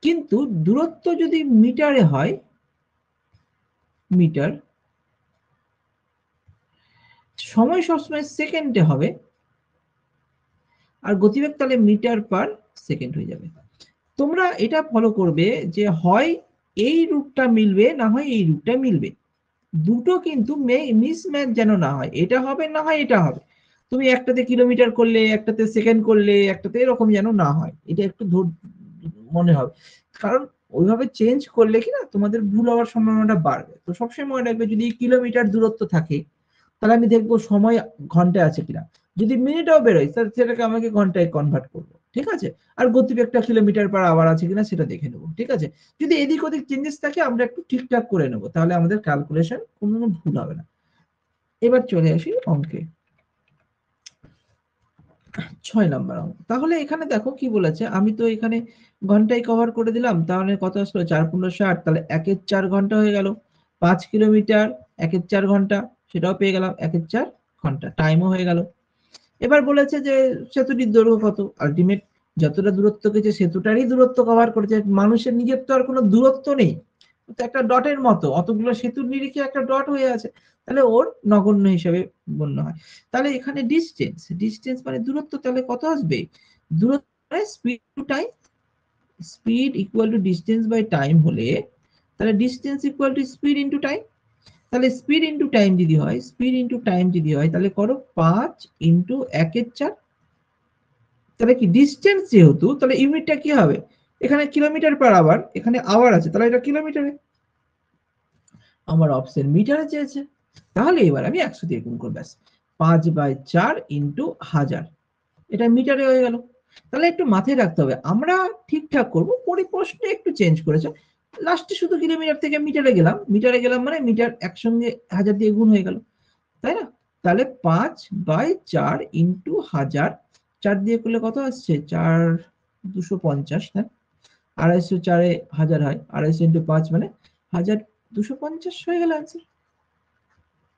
কিন্তু দূরত্ব যদি মিটারে হয়, মিটার, সময় সবসময় সেকেন্ডে হবে, আর গতিবেগ তাহলে মিটার পার সেকেন্ড হয়ে যাবে। তোমরা এটা ফলো করবে যে হয় এই রূপটা মিলবে, না হয় এই রূপটা মিলবে। দুটো কিন্তু মিসম্যাচ যেন না হয়, এটা হবে না হয় এটা হবে। তুমি একটাতে কিলোমিটার করলে, একটাতে সেকেন্ড করলে, একটাতে এরকম যেন না হয়, এটা একটু মনে হবে। কারণ ওইভাবে চেঞ্জ করলে কি না তোমাদের ভুল হওয়ার সম্ভাবনাটা বাড়বে। তো সবসময় মনে রাখবে যদি কিলোমিটার দূরত্ব থাকে তাহলে আমি দেখবো সময় ঘন্টায় আছে কিনা। যদি মিনিটেও বেরোয় তাহলে সেটাকে আমাকে ঘন্টায় কনভার্ট করবো, ঠিক আছে? আর গতিবেগটা কিলোমিটার পার আওয়ার আছে কিনা সেটা দেখে নেবো, ঠিক আছে? যদি এদিক ওদিক চেঞ্জেস থাকে আমরা একটু ঠিকঠাক করে নেবো, তাহলে আমাদের ক্যালকুলেশন কোনো ভুল হবে না। এবার চলে আসি অঙ্কে। 6 নাম্বার অঙ্ক। তাহলে এখানে দেখো কি বলেছে, আমি তো এখানে ঘন্টায় কভার করে দিলাম, তাহলে কত আসলো 4 × 60, তাহলে 1 এর 4 ঘন্টা হয়ে গেল। 5 কিলোমিটার 1 এর 4 ঘন্টা, সেটাও পেয়ে গেলাম 1 এর 4 ঘন্টা, টাইমও হয়ে গেল। এবার বলেছে যে সেতুটির দৈর্ঘ্য কত, আলটিমেট যতটা দূরত্ব গেছে সেতুটারই দূরত্ব কভার করেছে, মানুষের নিজের তো আর কোনো দূরত্ব নেই, তো একটা ডটের মতো, অতগুলো সেতুর নিরিখে একটা ডট হয়ে আছে, তাহলে ওর নগণ্য হিসেবে গণ্য হয়। তাহলে এখানে ডিস্টেন্স মানে দূরত্ব, তাহলে কত আসবে, দূরত্ব speed to time, speed equal to distance by time হলে তাহলে distance equal to speed into time. তাহলে স্পিড ইনটু টাইম যদি হয়, তাহলে করো 5 ইনটু 1 এর 4, তাহলে কি ডিস্টেন্স যেহেতু, তাহলে ইউনিটটা কি হবে, এখানে কিলোমিটার পার আওয়ার, এখানে আওয়ার আছে, তাহলে এটা কিলোমিটারে, আমার অপশন মিটারে চেয়েছে, তাহলে এবার আমি 100 দিয়ে গুণ করব, ব্যাস 5/4 ইনটু 1000, এটা মিটারে হয়ে গেল। তাহলে একটু মাথায় রাখতে হবে, আমরা ঠিকঠাক করব, প্রশ্নে একটু চেঞ্জ করেছে, লাস্টে শুধু কিলোমিটার থেকে মিটারে গেলাম মানে মিটার একসঙ্গে 1000 দিয়ে গুণ হয়ে গেল, তাই না? তাহলে 5/4 ইনটু 1000, 4 দিয়ে করলে কত আসছে, 4 250, না 250, 4 এ 1000 হয়, 250 ইনটু 5 মানে 1250 হয়ে গেল आंसर,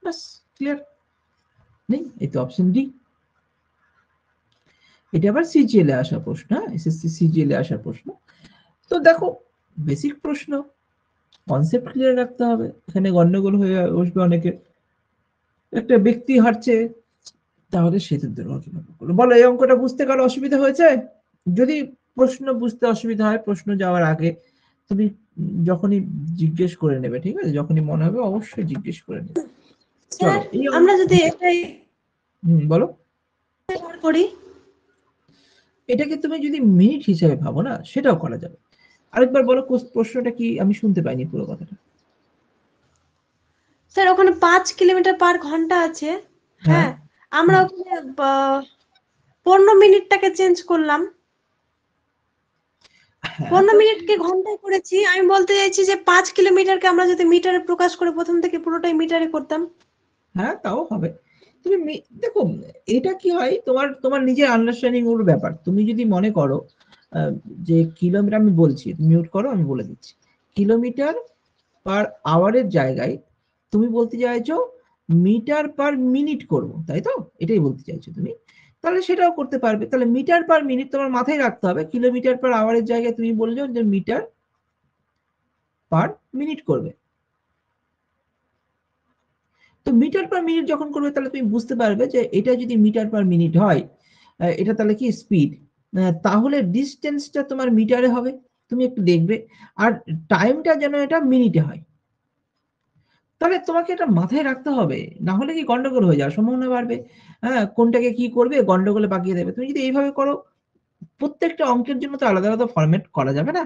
বাস, ক্লিয়ার নেই, এই তো অপশন ডি। এটা আবার সিজিএল এ আসা প্রশ্ন, এসএসসি সিজিএল এ আসা প্রশ্ন। তো দেখো বেসিক প্রশ্ন, কনসেপ্ট ক্লিয়ার রাখতে হবে, এখানে গন্ডগোল হয়ে বসবে অনেকে, একটা ব্যক্তি হাঁটছে, তাহলে সেতুর দুর্ঘটনা কিভাবে করলো, বলো এই অঙ্কটা বুঝতে কারো অসুবিধা হয়েছে? যদি প্রশ্ন বুঝতে অসুবিধা হয়, প্রশ্ন যাওয়ার আগে তুমি যখনই জিজ্ঞেস করে নেবে, ঠিক আছে, যখনই মনে হবে অবশ্যই জিজ্ঞেস করে নেবে। চলো এই আমরা যদি এটাই বলো, করি, এটাকে তুমি যদি মিনিট হিসেবে ভাবো না, সেটাও করা যাবে। আরেকবার বলো প্রশ্নটা কি, আমি শুনতে পাইনি পুরো কথাটা। স্যার ওখানে 5 কিলোমিটার পার ঘন্টা আছে, হ্যাঁ, আমরা ওখানে 15 মিনিটটাকে চেঞ্জ করলাম, 15 মিনিটকে ঘন্টায় করেছি, আমি বলতে চাইছি যে 5 কিলোমিটারকে আমরা যদি মিটারে প্রকাশ করে প্রথম থেকে পুরোটাই মিটারে করতাম। হ্যাঁ তাও হবে। তুমি দেখো এটা কি হয়, তোমার নিজের আন্ডারস্ট্যান্ডিং ওর ব্যাপার, তুমি যদি মনে করো যে কিলোমিটার, আমি বলছি মিউট করো, আমি বলে দিচ্ছি, কিলোমিটার পার আওয়ারের জায়গায় তুমি বলতে চাইছো মিটার পার মিনিট করব, তাই তো, এটাই বলতে চাইছো তুমি, তাহলে সেটাও করতে পারবে। তাহলে মিটার পার মিনিট তোমার মাথায় রাখতে হবে, কিলোমিটার পার আওয়ারের জায়গায় তুমি বলছো যে মিটার পার মিনিট করবে। তো মিটার পার মিনিট যখন করবে, তাহলে তুমি বুঝতে পারবে যে এটা যদি মিটার পার মিনিট হয়, এটা তাহলে কি স্পিড, তাহলে ডিস্টেন্সটা তোমার মিটারে হবে, তুমি একটু দেখবে, আর টাইমটা যেন এটা মিনিটে হয়। তাহলে তোমাকে এটা মাথায় রাখতে হবে, না হলে কি গন্ডগোল হয়ে যাওয়ার সম্ভাবনা বাড়বে। হ্যাঁ, কোনটাকে কি করবে, গন্ডগোলে পাকিয়ে দেবে। তুমি যদি এইভাবে করো, প্রত্যেকটা অঙ্কের জন্য তো আলাদা আলাদা ফরম্যাট করা যাবে না।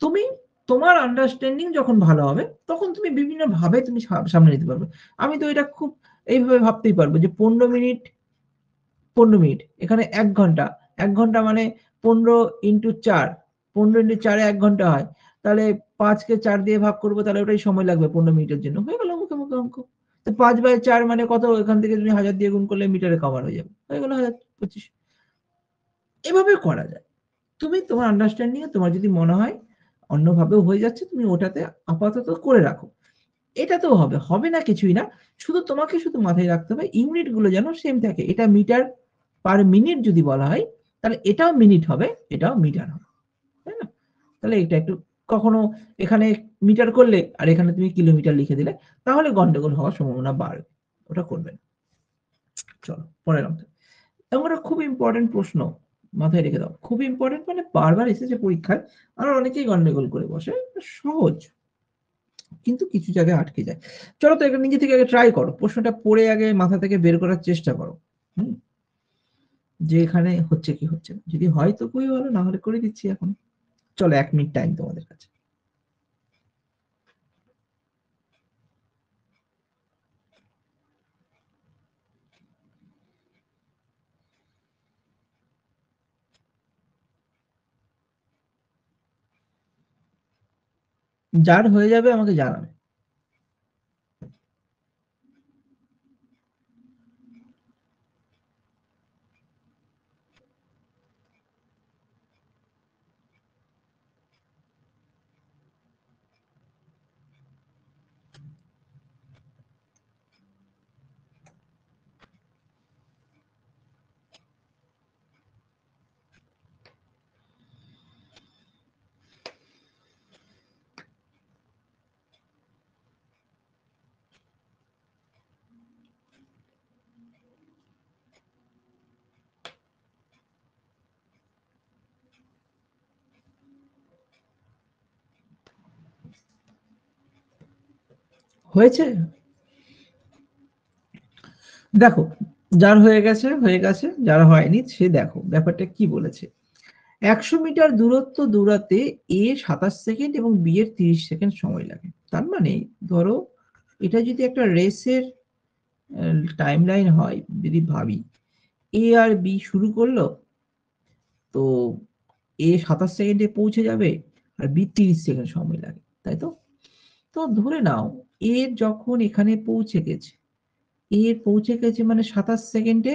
তুমি তোমার আন্ডারস্ট্যান্ডিং যখন ভালো হবে, তখন তুমি বিভিন্ন ভাবে তুমি সামনে নিতে পারবে। আমি তো এটা খুব এইভাবে ভাবতেই পারবো যে 15 মিনিট 15 মিনিট, এখানে 1 ঘন্টা, 1 ঘন্টা মানে 15 ইনটু 4, 15 ইনটু 4 এ 1 ঘন্টা হয়। তাহলে 5 কে 4 দিয়ে ভাগ করব, তাহলে ওটাই সময় লাগবে 15 মিনিটের জন্য। হয়ে গেল মুখে মুখে অঙ্ক। তো 5/4 মানে কত, এখান থেকে তুমি 1000 দিয়ে গুণ করলে মিটারে কভার হয়ে যাবে। হয়ে গেল 1025। এভাবে করা যায়। তুমি তোমার আন্ডারস্ট্যান্ডিং এ তোমার যদি মনে হয় অন্যভাবেও হয়ে যাচ্ছে, তুমি ওটাতে আপাতত করে রাখো। এটাতেও হবে, হবে না কিছুই না। শুধু তোমাকে শুধু মাথায় রাখতে হবে ইউনিট গুলো যেন সেম থাকে। এটা মিটার পার মিনিট যদি বলা হয়, তাহলে এটাও মিনিট হবে, এটাও মিটার হবে, তাই না? তাহলে এটা একটু, কখনো এখানে মিটার করলে আর এখানে তুমি কিলোমিটার লিখে দিলে, তাহলে গন্ডগোল হওয়ার সম্ভাবনা বাড়বে, ওটা করবে না। চলো পরের অঙ্ক। এমনটা খুব ইম্পর্টেন্ট প্রশ্ন, মাথায় রেখে দাও, খুব ইম্পর্টেন্ট, মানে বারবার এসেছে পরীক্ষায়, আর অনেকেই গন্ডগোল করে বসে। সহজ, কিন্তু কিছু জায়গায় আটকে যায়। চলো তো এটা নিজে থেকে আগে ট্রাই করো, প্রশ্নটা পড়ে আগে মাথা থেকে বের করার চেষ্টা করো, যে এখানে হচ্ছে কি হচ্ছে না। যদি হয় তো খুবই ভালো, না হলে করে দিচ্ছি এখন। চলো 1 মিনিট টাইম তোমাদের কাছে। যার হয়ে যাবে আমাকে জানাবে। হয়েছে? দেখো, যার হয়ে গেছে হয়ে গেছে, যার হয়নি সে দেখো ব্যাপারটা কি বলেছে। 100 মিটার দূরত্ব দৌড়াতে এ 27 সেকেন্ড এবং বি এর 30 সেকেন্ড সময় লাগে। তার মানে ধরো এটা যদি একটা রেসের টাইমলাইন হয়, যদি ভাবি এ আর বি শুরু করলো, তো এ 27 সেকেন্ডে পৌঁছে যাবে আর বি 30 সেকেন্ড সময় লাগে, তাই তো? তো ধরে নাও এ যখন এখানে পৌঁছে গেছে, এ পৌঁছে গেছে মানে 27 সেকেন্ডে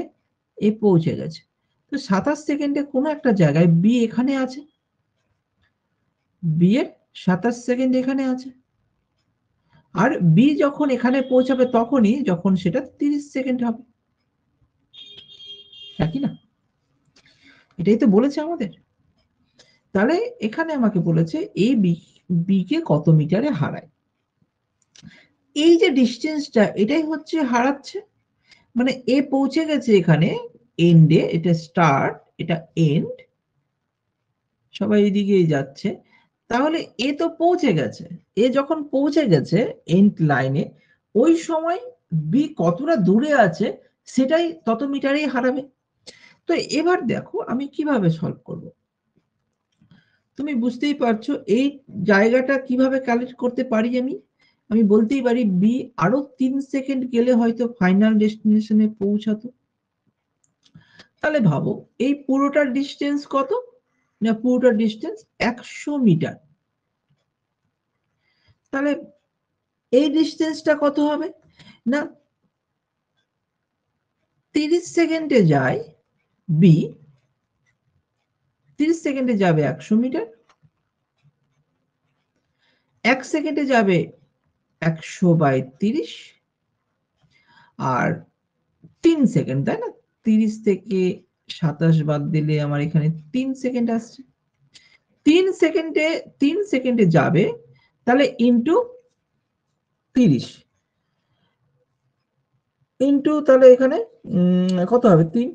এ পৌঁছে গেছে। তো 27 সেকেন্ডে কোনো একটা জায়গায় বি এখানে আছে, বি এর 27 সেকেন্ড এখানে আছে, আর বি যখন এখানে পৌঁছাবে তখনই যখন সেটা 30 সেকেন্ড হবে, একই না? এটাই তো বলেছে আমাদের। তাহলে এখানে আমাকে বলেছে এ বি কে কত মিটারে হারায়। এই যে ডিস্টেন্সটা এটাই হচ্ছে হারাচ্ছে, মানে এ পৌঁছে গেছে এখানে এন্ডে, এটা স্টার্ট, এটা এন্ড, সবাই এদিকেই যাচ্ছে। তাহলে এ তো পৌঁছে গেছে, এ যখন পৌঁছে গেছে এন্ড লাইনে, ওই সময় বি কতটা দূরে আছে সেটাই তত মিটারেই হারাবে। তো এবার দেখো আমি কিভাবে সলভ করব। তুমি বুঝতেই পারছো এই জায়গাটা কিভাবে ক্যালকুলেট করতে পারি। আমি বলতেই পারি বি আরো 3 সেকেন্ড গেলে হয়তো ফাইনাল ডেস্টিনেশনে পৌঁছাতো। তাহলে ভাবো এই পুরোটার ডিস্টেন্স কত, না পুরোটার ডিস্টেন্স 100 মিটার। তাহলে এই ডিস্টেন্সটা কত হবে, না 30 সেকেন্ডে যায় বি, 30 সেকেন্ডে যাবে 100 মিটার, 1 সেকেন্ডে যাবে 100/30, আর 3 সেকেন্ড, তাই না? 30 থেকে 27 বাদ দিলে আমার এখানে 3 সেকেন্ড আসছে। 3 সেকেন্ডে 3 সেকেন্ডে যাবে, তাহলে ইনটু 30 ইনটু, তাহলে এখানে কত হবে 3,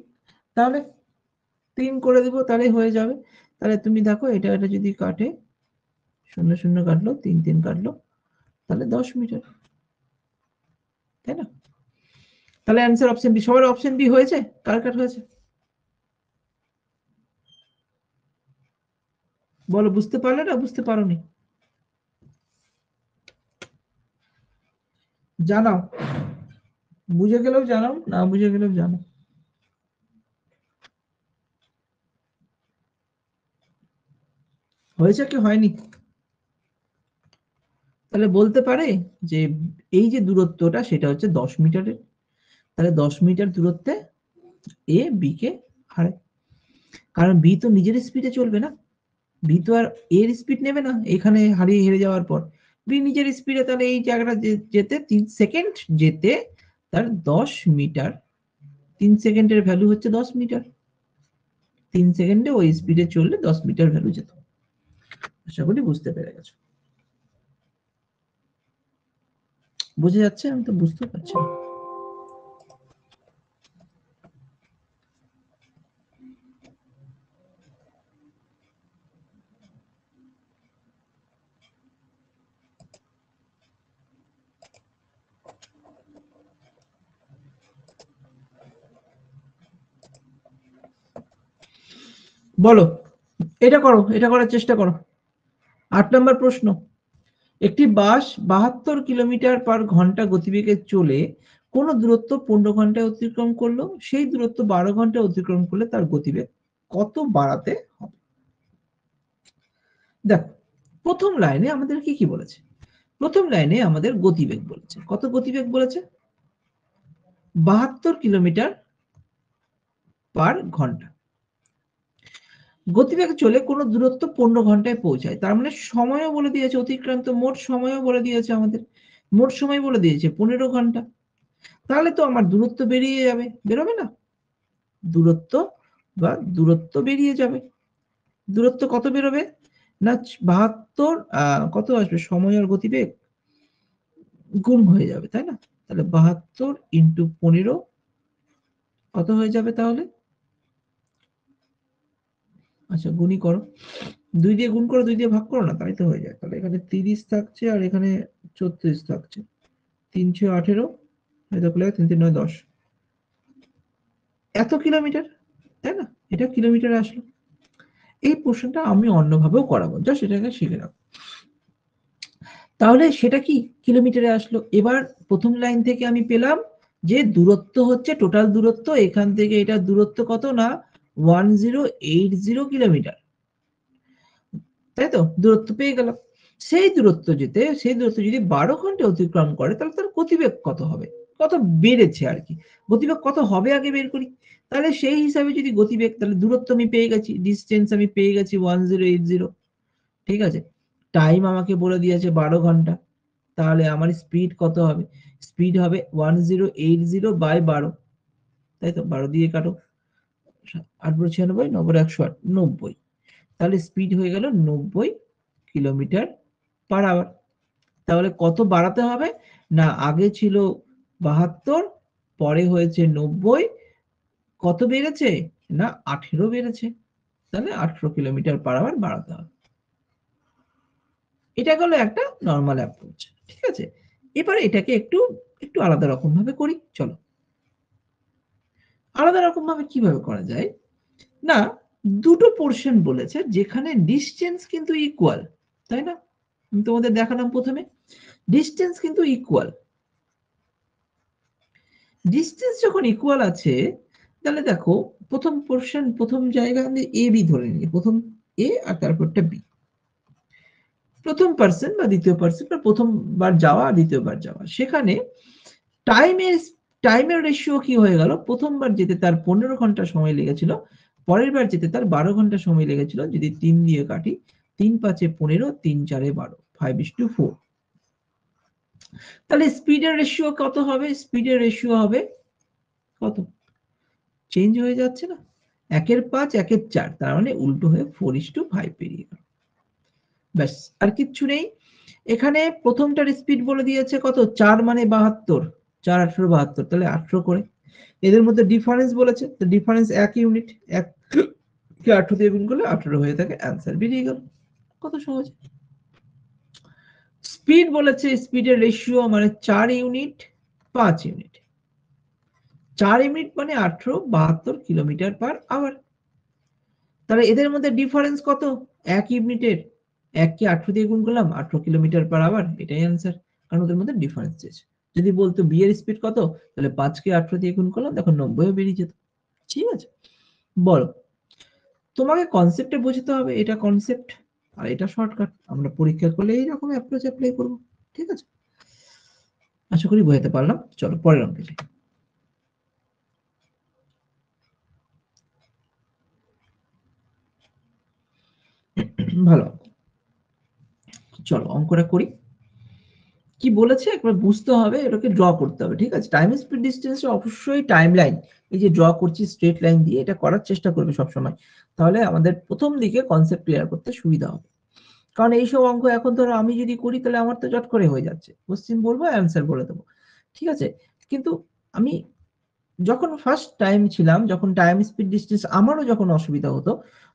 তাহলে 3 করে দেব, তাহলে হয়ে যাবে। তাহলে তুমি দেখো এটা এটা যদি কাটে, 0 0 কাটলো, 3 3 কাটলো, তাহলে 10 মিটার, তাই না? তাহলে অ্যান্সার অপশন বি। সবার অপশন বি হয়েছে? কার কাট হয়েছে বলো, বুঝতে পারলে না বুঝতে পারোনি? জানাও, বুঝে গেলেও জানাও, না বুঝে গেলেও জানাও। হয়েছে কি হয়নি? তাহলে বলতে পারে যে এই যে দূরত্বটা সেটা হচ্ছে 10 মিটারের। তাহলে 10 মিটার দূরত্বে এ বি কে হারায়, কারণ বি তো নিজের স্পিডে চলবে না, বি তো আর এর স্পিড নেবে না এখানে হারিয়ে হেরে যাওয়ার পর। বি নিজের স্পিডে, তাহলে এই জায়গাটা যেতে 3 সেকেন্ড যেতে তার 10 মিটার, 3 সেকেন্ডের ভ্যালু হচ্ছে 10 মিটার। 3 সেকেন্ডে ওই স্পিডে চললে 10 মিটার ভ্যালু যেত। আশা করি বুঝতে পেরে গেছো। বুঝে যাচ্ছে? আমি তো বুঝতে পারছি না। বলো, এটা করো, এটা করার চেষ্টা করো। 8 নম্বর প্রশ্ন। একটি বাস 72 কিলোমিটার পার ঘন্টা গতিবেগে চলে কোন দূরত্ব 15 ঘন্টায় অতিক্রম করলো, সেই দূরত্ব 12 ঘন্টায় অতিক্রম করলে তার গতিবেগ কত বাড়াতে হবে। দেখো প্রথম লাইনে আমাদের কি কি বলেছে। প্রথম লাইনে আমাদের গতিবেগ বলেছে, কত গতিবেগ বলেছে, 72 কিলোমিটার পার ঘন্টা। গতিবেগে চলে কোন দূরত্ব 15 ঘন্টায় পৌঁছায়, তার মানে সময়ও বলে দিয়েছে, অতিক্রান্ত মোট সময়ও বলে দিয়েছে আমাদের, মোট সময় বলে দিয়েছে 15 ঘন্টা। তাহলে তো আমার দূরত্ব বেরিয়ে যাবে, বেরোবে না? দূরত্ব বেরিয়ে যাবে। দূরত্ব কত বেরোবে, না 72 কত আসবে, সময় আর গতিবেগ গুণ হয়ে যাবে, তাই না? তাহলে 72 ইন্টু 15 কত হয়ে যাবে তাহলে? আচ্ছা গুণই করো, 2 দিয়ে গুণ করো, 2 দিয়ে ভাগ করো না, তাই তো হয়ে যায়। তাহলে এখানে 30 থাকছে আর এখানে 34 থাকছে, 318, 3 3 9 10, এত কিলোমিটার, তাই না? এটা কিলোমিটারে আসলো। এই পোর্শনটা আমি অন্যভাবেও করাবো, জাস্ট এটাকে শিখে রাখো। তাহলে সেটা কি কিলোমিটারে আসলো। এবার প্রথম লাইন থেকে আমি পেলাম যে দূরত্ব হচ্ছে টোটাল দূরত্ব, এখান থেকে এটা দূরত্ব কত না 1080 কিলোমিটার, তাই তো? দূরত্ব পেয়ে গেলাম। সেই দূরত্ব যদি 12 ঘন্টা অতিক্রম করে তাহলে তার গতিবেগ কত হবে, কত বেড়েছে আর কি, গতিবেগ কত হবে আগে বের করি। তাহলে সেই হিসাবে যদি গতিবেগ, তাহলে দূরত্ব আমি পেয়ে গেছি, ডিসটেন্স আমি পেয়ে গেছি 1080, ঠিক আছে। টাইম আমাকে বলে দিয়েছে 12 ঘন্টা, তাহলে আমার স্পিড কত হবে, স্পিড হবে 1080 বাই 12, তাই তো? 12 দিয়ে কাটো, 8 96, 9 108, 90, তাহলে স্পিড হয়ে গেল 90 কিলোমিটার পার আওয়ার। তাহলে কত বাড়াতে হবে না, আগে ছিল 72, পরে হয়েছে 90, কত বেড়েছে না 18 বেড়েছে, তাহলে 18 কিলোমিটার পার আওয়ার বাড়াতে হবে। এটা গেল একটা নরমাল অ্যাপ্রোচ, ঠিক আছে। এবারে এটাকে একটু একটু আলাদা রকম ভাবে করি, চলো। আলাদা রকম ভাবে কিভাবে করা যায় না, দুটো পোর্শন বলেছে যেখানে ডিসটেন্স কিন্তু ইকুয়াল, তাই না? আমি তোমাদের দেখালাম প্রথমে ডিসটেন্স কিন্তু ইকুয়াল। ডিসটেন্স যখন ইকুয়াল আছে তাহলে দেখো প্রথম পোর্শন, প্রথম জায়গা আমি এ বি ধরে নিই, প্রথম এ আর তারপরটা বি। প্রথম পার্সন বা দ্বিতীয় পার্সন, বা প্রথমবার যাওয়া আর দ্বিতীয়বার যাওয়া, সেখানে টাইমের রেশিও কি হয়ে গেল, প্রথমবার যেতে তার 15 ঘন্টা সময় লেগেছিল, পরের বার যেতে তার 12 ঘন্টা সময় লেগেছিল। যদি 3 দিয়ে কাটি, 3 5 15, 3 4 12, 5:4। তাহলে স্পিডের রেশিও কত হবে, স্পিডের রেশিও হবে কত, চেঞ্জ হয়ে যাচ্ছে না, 1 5 1 4, তার মানে উল্টো হয়ে 4:5 পেরিয়ে গেল। ব্যাস, আর কিচ্ছু নেই। এখানে প্রথমটার স্পিড বলে দিয়েছে কত, 4 মানে 72, 4 18 72, তাহলে 18 করে। এদের মধ্যে ডিফারেন্স বলেছে, তো ডিফারেন্স 1 ইউনিট, 1 কে 18 দিয়ে গুণ করলে 18 হয়ে থাকে, অ্যান্সার বেরিয়ে গেল। কত সহজ। স্পিড বলেছে, স্পিডের রেশিও মানে 4 ইউনিট 5 ইউনিট, 4 ইউনিট মানে 18, 72 কিলোমিটার পার আওয়ার। তাহলে এদের মধ্যে ডিফারেন্স কত, 1 ইউনিটের, 1 কে 18 দিয়ে গুণ করলাম, 18 কিলোমিটার পার আওয়ার, এটাই অ্যান্সার, কারণ ওদের মধ্যে ডিফারেন্স আছে। যদি বলতো বি এর স্পিড কত, তাহলে 5 কে 18 দিয়ে গুণ করলাম, দেখো 90 বেরিয়ে যেত। ঠিক আছে, বলো। তোমাকে কনসেপ্টে বোঝাতে হবে, এটা কনসেপ্ট আর এটা শর্টকাট। আমরা পরীক্ষা করলে এইরকম অ্যাপ্রোচ অ্যাপ্লাই করব, ঠিক আছে। আশা করি বোঝাতে পারলাম। চলো পরের অঙ্কে যাই। ভালো, চলো অঙ্কটা করি। কি বলেছে একবার বুঝতে হবে, এটাকে ড্র করতে হবে, ঠিক আছে। টাইম স্পিড ডিসটেন্স অবশ্যই টাইম লাইন, এই যে ড্র করছি স্ট্রেট লাইন দিয়ে, এটা করার চেষ্টা করবে সবসময়, তাহলে আমাদের প্রথম দিকে কনসেপ্ট ক্লিয়ার করতে সুবিধা হবে। কারণ এইসব অঙ্ক এখন ধরো আমি যদি করি তাহলে আমার তো চট করে হয়ে যাচ্ছে, কোশ্চেন বলবো অ্যান্সার বলে দেবো, ঠিক আছে। কিন্তু আমি যখন ফার্স্ট টাইম ছিলাম, যখন টাইম স্পিড ডিসটেন্স আমারও যখন অসুবিধা হতো,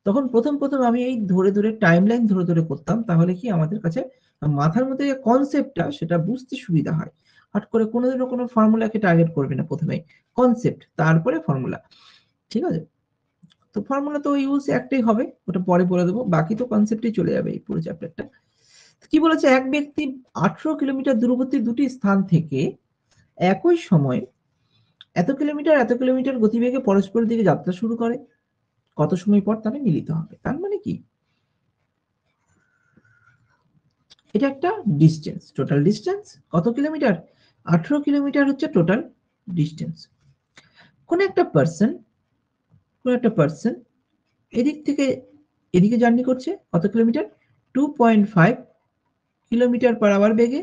তখন প্রথম আমি এই ধরে ধরে টাইম লাইন ধরে ধরে করতাম, তাহলে কি আমাদের কাছে মাথার মধ্যে যে কনসেপ্টটা সেটা বুঝতে সুবিধা হয়। হট করে কোনোদিনও কোনো ফর্মুলাকে টার্গেট করবে না, প্রথমে কনসেপ্ট তারপরে ফর্মুলা, ঠিক আছে। তো ফর্মুলা তো ইউজ একটাই হবে, ওটা পরে বলে দেবো, বাকি তো কনসেপ্টই চলে যাবে এই পুরো চ্যাপ্টারটা। কি বলেছে, এক ব্যক্তি 18 কিলোমিটার দূরবর্তী দুটি স্থান থেকে একই সময় এত কিলোমিটার গতিবেগে পরস্পরের দিকে যাত্রা শুরু করে, কত সময় পর তাদের মিলিত হবে। তার মানে কি, এটা একটা ডিসটেন্স, টোটাল ডিসটেন্স কত কিলোমিটার, 18 কিলোমিটার হচ্ছে টোটাল ডিসটেন্স। কোন একটা পার্সন এদিক থেকে এদিকে জার্নি করছে কত কিলোমিটার, 2.5 কিলোমিটার পার আওয়ার বেগে।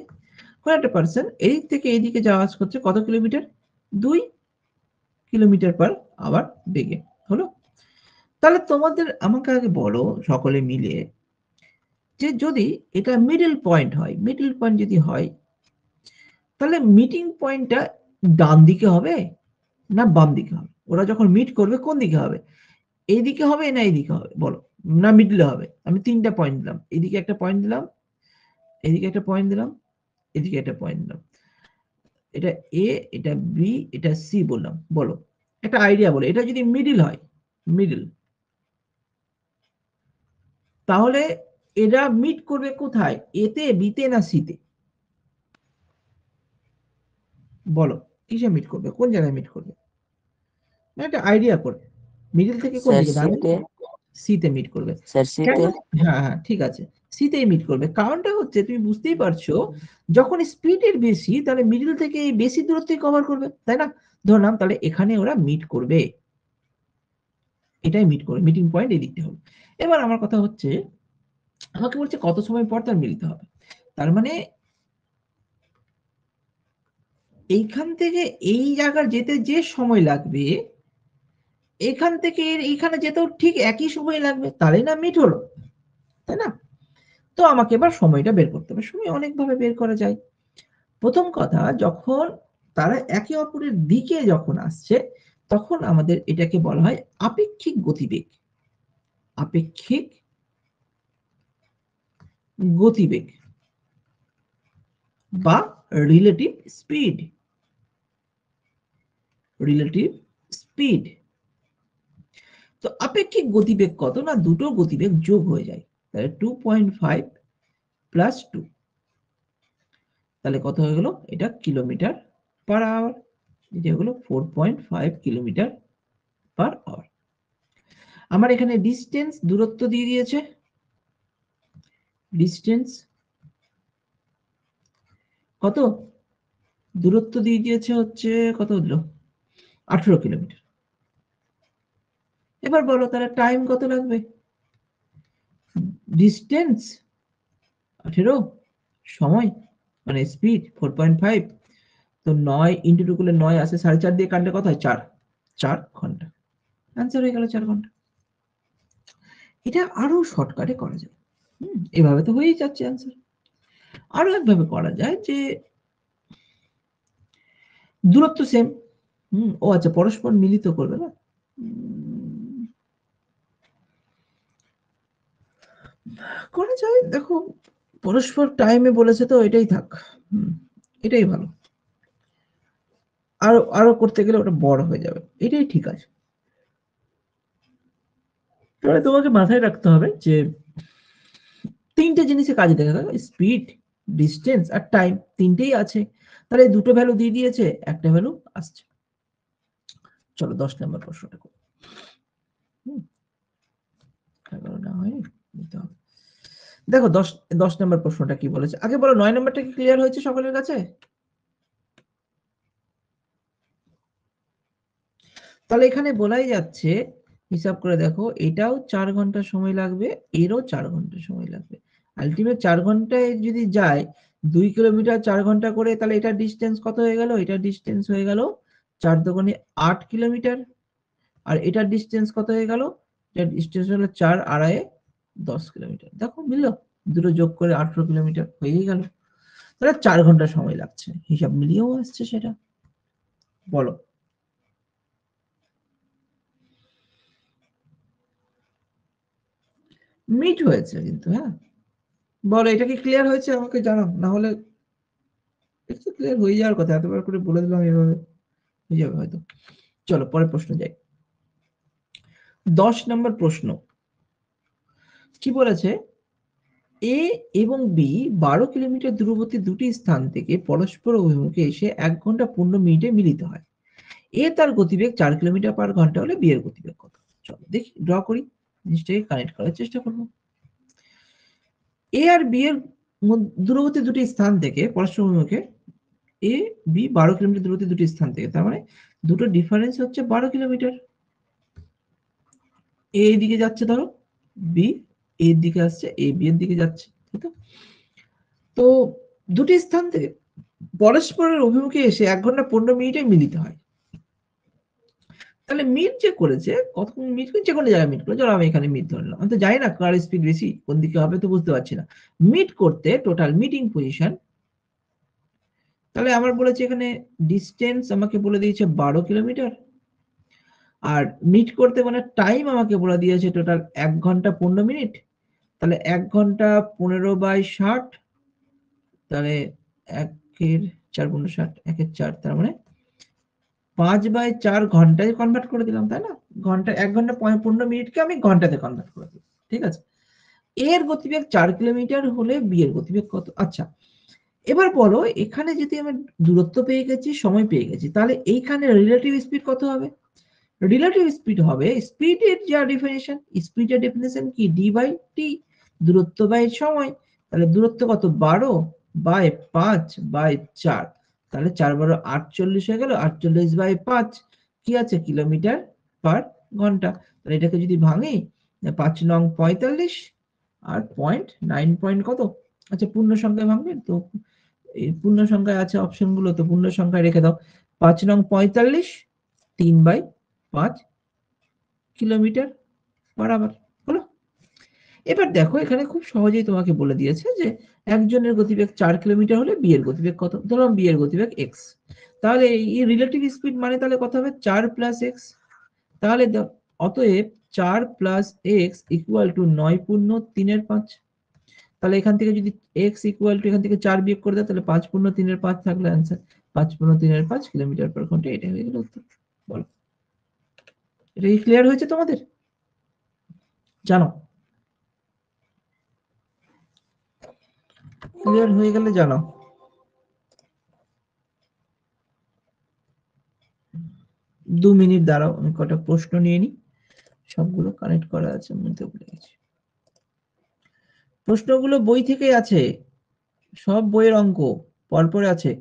কোন একটা পার্সন এদিক থেকে এদিকে যাওয়া করছে কত কিলোমিটার, 2 কিলোমিটার পার আওয়ার বেগে। হলো, তাহলে তোমাদের আমাকে আগে বলো সকলে মিলে, যে যদি এটা মিডল পয়েন্ট হয়, মিডল পয়েন্ট যদি হয়, তাহলে মিটিং পয়েন্টটা ডান দিকে হবে না বাম দিকে হবে, ওরা যখন মিট করবে কোন দিকে হবে, এই দিকে হবে না এই দিকে হবে বলো, না মিডলে হবে। আমি 3টা পয়েন্ট দিলাম, এদিকে একটা পয়েন্ট দিলাম, এদিকে একটা পয়েন্ট দিলাম, এদিকে একটা পয়েন্ট দিলাম। এটা এ, এটা বি, এটা সি বললাম। বলো একটা আইডিয়া বলো, এটা যদি মিডিল হয়, মিডিল, তাহলে এরা মিট করবে কোথায়? এতে, বিতে না সিতে? বলো কিসে মিট করবে, কোন জায়গায় মিট করবে? একটা আইডিয়া করে, মিডিল থেকে কোন স্যার দিকে? ডান সিতে। সিতে মিট করবে। স্যার কেন? সিতে। হ্যাঁ হ্যাঁ ঠিক আছে, সিতেই মিট করবে। কারণটা হচ্ছে তুমি বুঝতেই পারছো, যখন স্পিডের বেশি তাহলে মিডিল থেকে এই বেশি দূরত্বই কভার করবে, তাই না? ধরলাম তাহলে এখানে ওরা মিট করবে, এটাই মিট করবে, মিটিং পয়েন্ট এই দিকতে হবে। এবার আমার কথা হচ্ছে, আমাকে বলছে কত সময় পর তার মিলতে হবে। তার মানে এইখান থেকে এই জায়গা যেতে যে সময় লাগবে, এখান থেকে এইখানে যেতেও ঠিক একই সময় লাগবে, তাহলেই না মিট হলো, তাই না? তো আমাকে এবার সময়টা বের করতে হবে। সময় অনেকভাবে বের করা যায়। প্রথম কথা, যখন তারা একে অপরের দিকে যখন আসছে, তখন আমাদের এটাকে বলা হয় আপেক্ষিক গতিবেগ। আপেক্ষিক গতিবেগ বা রিলেটিভ স্পিড। Relative speed. তো আপেক্ষিক গতিবেগ কত? না দুটো গতিবেগ যোগ হয়ে যায়, তাহলে 2.5 প্লাস 2, তাহলে কত হয়ে গেল? এটা কিলোমিটার পার আওয়ার। এটা হলো 4.5 কিলোমিটার পার আওয়ার। আমার এখানে ডিস্টেন্স, দূরত্ব দিয়ে দিয়েছে, ডিস্টেন্স কত? দূরত্ব দিয়ে দিয়েছে হচ্ছে কত হলো? 18 কিলোমিটার। এবার বলো তাহলে টাইম কত লাগবে? ডিস্টেন্স 18, সময় মানে স্পিড 4.5, তো 9 ইন্টু 2 করলে 9 আসে, 4.5 দিয়ে কাটলে কত হয়? 4, 4 ঘন্টা। অ্যান্সার হয়ে গেল 4 ঘন্টা। এটা আরো শর্টকাটে করা যায়। এভাবে তো হয়েই যাচ্ছে অ্যান্সার। আরো একভাবে করা যায় যে দূরত্ব সেম, ও আচ্ছা পরস্পর মিলিত করবে না, করা যায়। দেখো পরস্পর টাইমে বলেছে তো এটাই থাক, এটাই ভালো। আরো আরো করতে গেলে ওটা বড় হয়ে যাবে, এটাই ঠিক আছে। তাহলে তোমাকে মাথায় রাখতে হবে যে তিনটে জিনিসে কাজে দেখা গেল, স্পিড, ডিস্টেন্স আর টাইম, তিনটেই আছে। তাহলে দুটো ভ্যালু দিয়ে দিয়েছে, একটা ভ্যালু আসছে। চলো 10 নম্বর প্রশ্নটা করো। 11 না হয় নিতে হবে। দেখো 10 নম্বর প্রশ্নটা কি বলেছে, আগে বলো 9 নম্বরটা কি ক্লিয়ার হয়েছে সকলের কাছে? তাহলে এখানে বলাই যাচ্ছে, হিসাব করে দেখো, এটাও 4 ঘন্টা সময় লাগবে, এরও 4 ঘন্টা সময় লাগবে। আলটিমেট 4 ঘন্টায় যদি যায় 2 কিলোমিটার 4 ঘন্টা করে, তাহলে এটার ডিস্টেন্স কত হয়ে গেল? এটার ডিস্টেন্স হয়ে গেল 4 দোকানে 8 কিলোমিটার। আর এটার ডিস্টেন্স কত হয়ে গেল? এটার ডিস্টেন্স হলো 4 আড়াই 10 কিলোমিটার। দেখো মিললো, দুটো যোগ করে 18 কিলোমিটার হয়েই গেল। তাহলে 4 ঘন্টা সময় লাগছে, হিসাব মিলিয়েও আসছে সেটা। বলো মিট হয়েছে কিন্তু, হ্যাঁ বলো এটা কি ক্লিয়ার হয়েছে? আমাকে জানাও, না হলে একটু ক্লিয়ার হয়ে যাওয়ার কথা, এতবার করে বলে দিলাম এভাবে হয়ে যাবে হয়তো। চলো পরের প্রশ্ন যাই। 10 নম্বর প্রশ্ন কি বলেছে? এ এবং বি 12 কিলোমিটার দূরবর্তী দুটি স্থান থেকে পরস্পর অভিমুখে এসে 1 ঘন্টা 15 মিনিটে মিলিত হয়। এ তার গতিবেগ 4 কিলোমিটার পার ঘন্টা হলে বি এর গতিবেগ কত? চলো দেখি, ড্র করি, জিনিসটাকে কানেক্ট করার চেষ্টা করবো। এ আর বি এর দূরবর্তী দুটি স্থান থেকে পরস্পর অভিমুখে, এ বি 12 কিলোমিটার দূরত্বে দুটি স্থান থেকে, তার মানে দুটো ডিফারেন্স হচ্ছে 12 কিলোমিটার। এ দিকে যাচ্ছে, ধরো বি এর দিকে আসছে, এ বি এর দিকে যাচ্ছে, তাই তো? তো দুটি স্থান থেকে পরস্পরের অভিমুখে এসে 1 ঘন্টা 15 মিনিটে মিলিত হয়। তাহলে মিট যে করেছে, কতক্ষণ মিট করে, যে কোনো জায়গায় মিট করে, ধরো আমি এখানে মিট ধরলাম, আমি তো জানি না কার স্পিড বেশি, কোন দিকে হবে তো বুঝতে পারছি না। মিট করতে টোটাল মিটিং পজিশন, তাহলে আমার বলেছে এখানে ডিস্টেন্স আমাকে বলে দিয়েছে 12 কিলোমিটার, আর মিট করতে মানে টাইম আমাকে বলে দিয়েছে টোটাল 1 ঘন্টা 15 মিনিট। তাহলে 1 ঘন্টা 15/60, তাহলে 1 এর 4 × 60 1 4, তার মানে 5/4 ঘন্টায় কনভার্ট করে দিলাম, তাই না? ঘন্টা 1 ঘন্টা 15 মিনিটকে আমি ঘন্টাতে কনভার্ট করে দিই, ঠিক আছে? এর গতিবেগ 4 কিলোমিটার হলে বি এর গতিবেগ কত? আচ্ছা, এবার বলো এখানে যদি আমি দূরত্ব পেয়ে গেছি, সময় পেয়ে গেছি, তাহলে এইখানে রিলেটিভ স্পিড কত হবে? রিলেটিভ স্পিড হবে স্পিডের যা ডেফিনিশন, স্পিডের ডেফিনিশন কি? d/t, দূরত্ব বাই সময়। তাহলে দূরত্ব কত? 12/5/4, তাহলে 4 × 48 হয়ে গেল, 48/5 কি আছে? কিলোমিটার পার ঘন্টা। তাহলে এটাকে যদি ভাঙি, 5 নং 45 আর 0.9 পয়েন্ট কত? আচ্ছা, পূর্ণ সংখ্যায় ভাঙবে তো, এই পূর্ণ সংখ্যায় আছে অপশন গুলো, তো পূর্ণ সংখ্যায় রেখে দাও। 5 নং 45 3/5 কিলোমিটার পার আওয়ার হলো। এবার দেখো এখানে খুব সহজেই তোমাকে বলে দিয়েছে যে একজনের গতিবেগ 4 কিলোমিটার হলে বি এর গতিবেগ কত? ধরলাম বি এর গতিবেগ x, তাহলে এই রিলেটিভ স্পিড মানে তাহলে কত হবে? 4 + x। তাহলে অতএব 4 + x = 9 পূর্ণ 3/5। তাহলে এখান থেকে যদি x = এখান থেকে 4 বিয়োগ করে দাও, তাহলে 5 পূর্ণ 3/5 থাকলে आंसर 5 পূর্ণ 3/5 কিলোমিটার পার ঘন্টা। এটা হয়ে গেল উত্তর। বলো, এটা কি ক্লিয়ার হয়েছে তোমাদের? জানো, ক্লিয়ার হয়ে গেলে জানাও। দু মিনিট দাঁড়াও, আমি কটা প্রশ্ন নিয়ে নিই, সবগুলো কানেক্ট করা আছে, মধ্যে ভুলে গেছি। প্রশ্নগুলো বই থেকেই আছে, সব বইয়ের অঙ্ক পরপর আছে।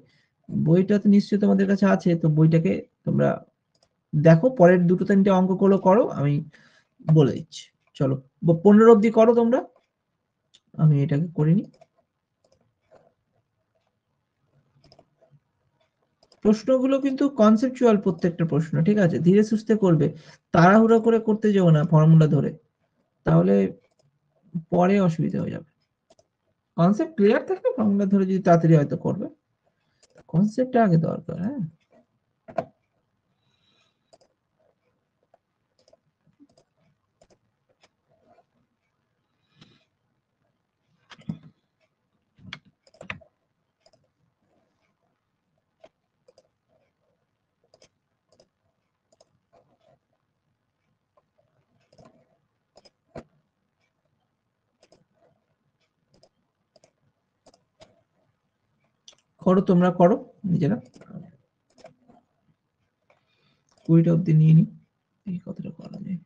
বইটা তো নিশ্চয়ই তোমাদের কাছে আছে, তো বইটাকে তোমরা দেখো, পরের 2-3টে অঙ্কগুলো করো, আমি বলে দিচ্ছি। চলো 15 অবধি করো তোমরা, আমি এটাকে করে নিই। প্রশ্নগুলো কিন্তু কনসেপচুয়াল প্রত্যেকটা প্রশ্ন, ঠিক আছে? ধীরে সুস্থে করবে, তাড়াহুড়ো করে করতে যেও না ফর্মুলা ধরে, তাহলে পরে অসুবিধা হয়ে যাবে। কনসেপ্ট ক্লিয়ার থাকলে ফর্মুলা ধরে যদি তাড়াতাড়ি হয়তো করবে, কনসেপ্টটা আগে দরকার। হ্যাঁ, করো তোমরা, করো নিজেরা। 20টা অবধি নিয়ে নি, এই কতটা করা যায়।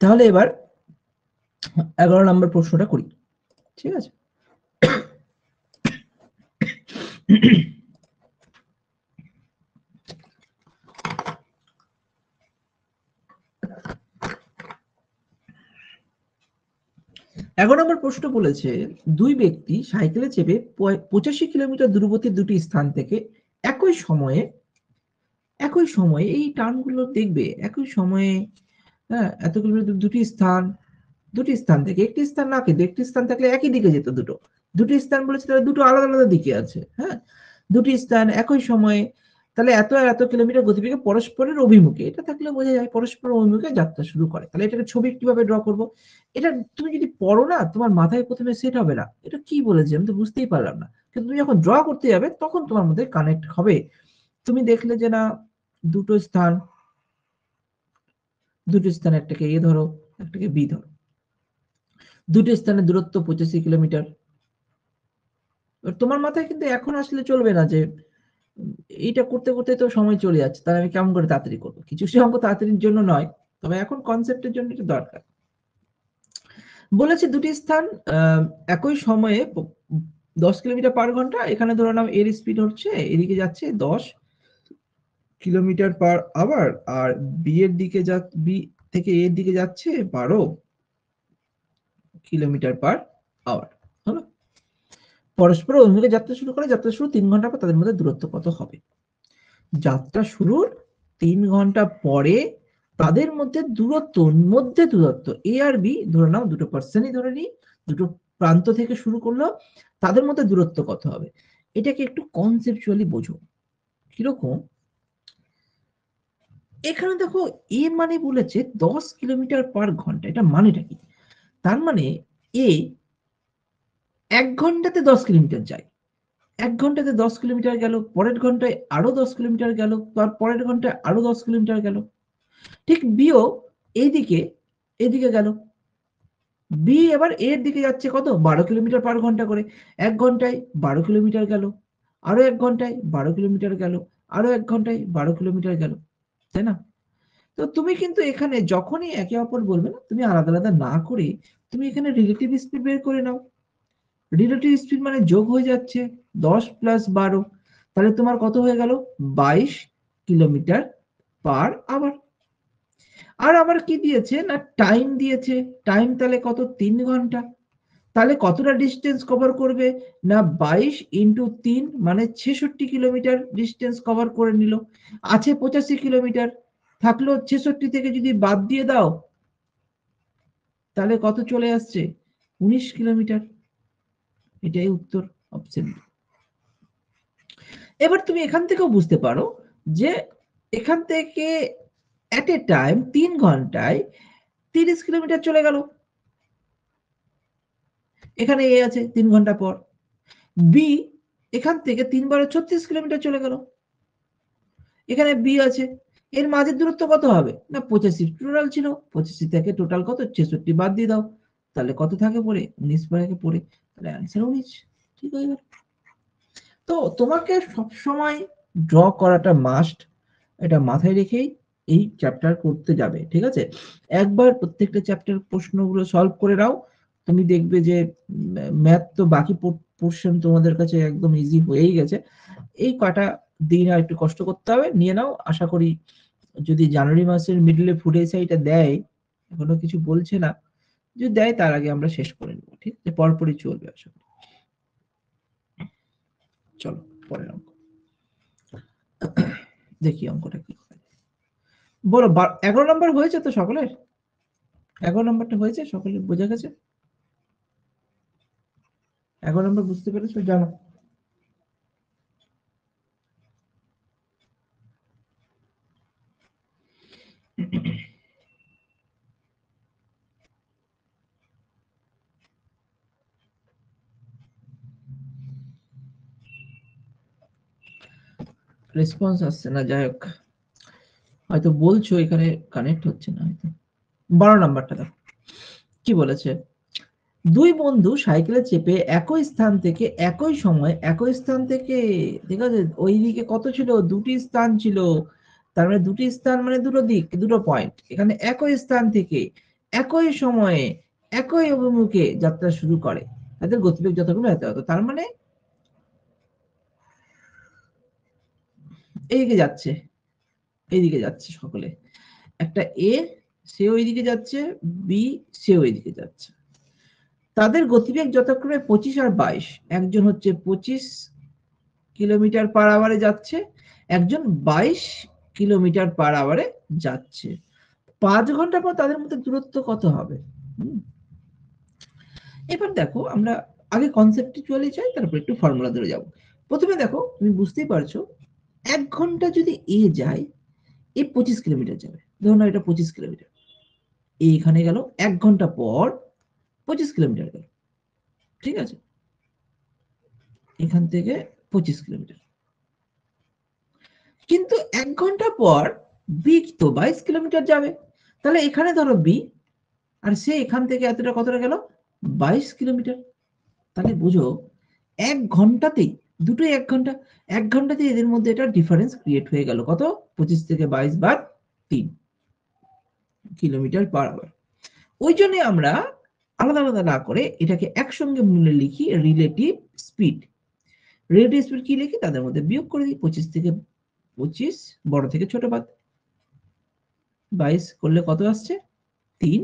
তাহলে এবার 11 নম্বর প্রশ্নটা করি, ঠিক আছে? এগারো নম্বর প্রশ্ন বলেছে, দুই ব্যক্তি সাইকেলে চেপে 85 কিলোমিটার দূরবর্তী দুটি স্থান থেকে একই সময়ে এই টার্নগুলো দেখবে, একই সময়ে, হ্যাঁ, এত কিলোমিটার দুটি স্থান থেকে, একটি স্থান না, কিন্তু একটি স্থান থাকলে একই দিকে যেত, দুটি স্থান বলেছে, তাহলে দুটো আলাদা আলাদা দিকে আছে, হ্যাঁ, দুটি স্থান একই সময়ে, তাহলে এত আর এত কিলোমিটার গতিবেগে পরস্পরের অভিমুখে, এটা থাকলে বোঝা যায় পরস্পর অভিমুখে যাত্রা শুরু করে। তাহলে এটাকে ছবি কিভাবে ড্র করব? এটা তুমি যদি পড়ো না, তোমার মাথায় প্রথমে সেট হবে না, এটা কি বলেছে আমি তো বুঝতেই পারলাম না, কিন্তু তুমি যখন ড্র করতে যাবে তখন তোমার মধ্যে কানেক্ট হবে। তুমি দেখলে যে না, দুটো স্থান, একটাকে এ ধরো, একটাকে বি ধরো, দুটি স্থানের দূরত্ব 85 কিলোমিটার। তোমার মাথায় কিন্তু এখন আসলে চলবে না যে এইটা করতে করতে তো সময় চলে যাচ্ছে, তাহলে আমি কেমন করে তাড়াতাড়ি করবো। কিছু অঙ্ক তাড়াতাড়ির জন্য নয়, তবে এখন কনসেপ্টের জন্য এটা দরকার। বলেছে দুটি স্থান একই সময়ে 10 কিলোমিটার পার ঘন্টা, এখানে ধরে নাও এর স্পিড হচ্ছে, এদিকে যাচ্ছে 10 কিলোমিটার পার আওয়ার, আর বি থেকে এর দিকে যাচ্ছে 12 কিলোমিটার পার আওয়ার, হলো। পরস্পর অভিমুখে যাত্রা শুরু করে, যাত্রা শুরু 3 ঘন্টা পর তাদের মধ্যে দূরত্ব কত হবে? যাত্রা শুরুর 3 ঘন্টা পরে তাদের মধ্যে দূরত্ব এ আর বি ধরে নাও, দুটো পার্সনই ধরে নিই, দুটো প্রান্ত থেকে শুরু করলো, তাদের মধ্যে দূরত্ব কত হবে? এটাকে একটু কনসেপচুয়ালি বোঝো। কিরকম? এখানে দেখো, এ মানে বলেছে 10 কিলোমিটার পার ঘন্টা, এটা মানেটা কি? তার মানে এ 1 ঘন্টাতে 10 কিলোমিটার যায়, 1 ঘন্টাতে 10 কিলোমিটার গেল, পরের ঘন্টায় আরো 10 কিলোমিটার গেল, তার পরের ঘন্টায় আরো 10 কিলোমিটার গেল। ঠিক বিও এদিকে গেল, বি এবার এর দিকে যাচ্ছে কত? 12 কিলোমিটার পার ঘন্টা করে। 1 ঘন্টায় 12 কিলোমিটার গেল, আরো 1 ঘন্টায় 12 কিলোমিটার গেল, আরো 1 ঘন্টায় 12 কিলোমিটার গেল, তাই না? তো তুমি কিন্তু এখানে যখনই একে অপর বলবে না, তুমি আলাদা আলাদা না করে তুমি এখানে রিলেটিভ স্পিড বের করে নাও। রিলেটিভ স্পিড মানে যোগ হয়ে যাচ্ছে 10 প্লাস 12, তাহলে তোমার কত হয়ে গেল? 22 কিলোমিটার পার আওয়ার। আর আবার কি দিয়েছে না, টাইম দিয়েছে, টাইম তাহলে কত? 3 ঘন্টা। তাহলে কতটা ডিস্টেন্স কভার করবে না, 22 ইন্টু 3 মানে 66 কিলোমিটার ডিস্টেন্স কভার করে নিল। আছে 85 কিলোমিটার, থাকলো 66 থেকে যদি বাদ দিয়ে দাও, তাহলে কত চলে আসছে? 19 কিলোমিটার। এটাই উত্তর, অপশন বি। এবার তুমি এখান থেকেও বুঝতে পারো যে এখান থেকে এট এ টাইম 3 ঘন্টায় 30 কিলোমিটার চলে গেল। এখানে এ আছে 3 ঘন্টা পর, বি এখান থেকে 3 বারে 36 কিলোমিটার চলে গেল। এখানে বি আছে, এর মাঝের দূরত্ব কত হবে না, 85 টোটাল ছিল, 85 থেকে টোটাল কত? 66 বাদ দিয়ে দাও, তাহলে কত থাকে পড়ে? 19 থাকে পড়ে, তাহলে অ্যান্সার 19। ঠিক হয়ে গেল। তো তোমাকে সবসময় ড্র করাটা মাস্ট, এটা মাথায় রেখেই এই চ্যাপ্টার করতে যাবে, ঠিক আছে? একবার প্রত্যেকটা চ্যাপ্টার প্রশ্নগুলো সলভ করে নাও, তুমি দেখবে যে ম্যাথ তো বাকি পোর্শন তোমাদের কাছে একদম ইজি হয়েই গেছে। এই কটা দিন আর একটু কষ্ট করতে হবে, নিয়ে নাও। আশা করি যদি জানুয়ারি মাসের মিডলে ফুড এসাইটা দেয়, এখনো কিছু বলছে না, যদি দেয় তার আগে আমরা শেষ করে নেবো, ঠিক আছে? পরপরই চলবে আশা করি। চলো পরের অঙ্ক দেখি, অঙ্কটা কি বলো। 11 নম্বর হয়েছে তো সকলের? 11 নম্বরটা হয়েছে সকলের, বোঝা গেছে? 11 নম্বর বুঝতে পেরেছো? জানো রেসপন্স আসছে না, যাই হোক, হয়তো বলছো এখানে কানেক্ট হচ্ছে না হয়তো। 12 নাম্বারটা দেখো কি বলেছে। দুই বন্ধু সাইকেলে চেপে একই স্থান থেকে ঠিক আছে, ওইদিকে কত ছিল? দুটি স্থান ছিল, তার মানে দুটি স্থান মানে দুটো দিক, দুটো পয়েন্ট। এখানে একই স্থান থেকে একই সময়ে একই অভিমুখে যাত্রা শুরু করে তাদের গতিবেগ যথাক্রমে এত এত। তার মানে এইদিকে যাচ্ছে, এইদিকে যাচ্ছে সকলে। একটা এ, সে ওইদিকে যাচ্ছে, বি, সে ওইদিকে যাচ্ছে। তাদের গতিবেগ যথাক্রমে 25 আর 22। একজন হচ্ছে 25 কিলোমিটার পার আওয়ারে যাচ্ছে, একজন 22 কিলোমিটার পার আওয়ারে যাচ্ছে। 5 ঘন্টা পর তাদের মধ্যে দূরত্ব কত হবে? এবার দেখো আমরা আগে কনসেপ্টুয়ালি যাই, তারপর একটু ফর্মুলা ধরে যাব। প্রথমে দেখো, তুমি বুঝতেই পারছো 1 ঘন্টা যদি এ যায়, এ 25 কিলোমিটার যাবে। ধরুন এটা 25 কিলোমিটার, এইখানে গেল 1 ঘন্টা পর 25 কিলোমিটার গেল, ঠিক আছে? এখান থেকে 25 কিলোমিটার। কিন্তু 1 ঘন্টা পর বি তো 22 কিলোমিটার যাবে। তাহলে এখানে ধরো বি, আর সে এখান থেকে এতটা কতটা গেল? 22 কিলোমিটার। তাহলে বুঝো 1 ঘন্টাতেই, দুটোই 1 ঘন্টা, 1 ঘন্টাতেই এদের মধ্যে এটা ডিফারেন্স ক্রিয়েট হয়ে গেল। কত? 25 থেকে 22 বাদ 3 কিলোমিটার পার আওয়ার। ওই জন্য আমরা আলাদা আলাদা না করে এটাকে একসঙ্গে মূল্যে লিখি রিলেটিভ স্পিড। রিলেটিভ স্পিড কি লিখি? তাদের মধ্যে বিয়োগ করে দিই। 25 থেকে 25 বড় থেকে ছোট বাদ, 22 করলে কত আসছে? 3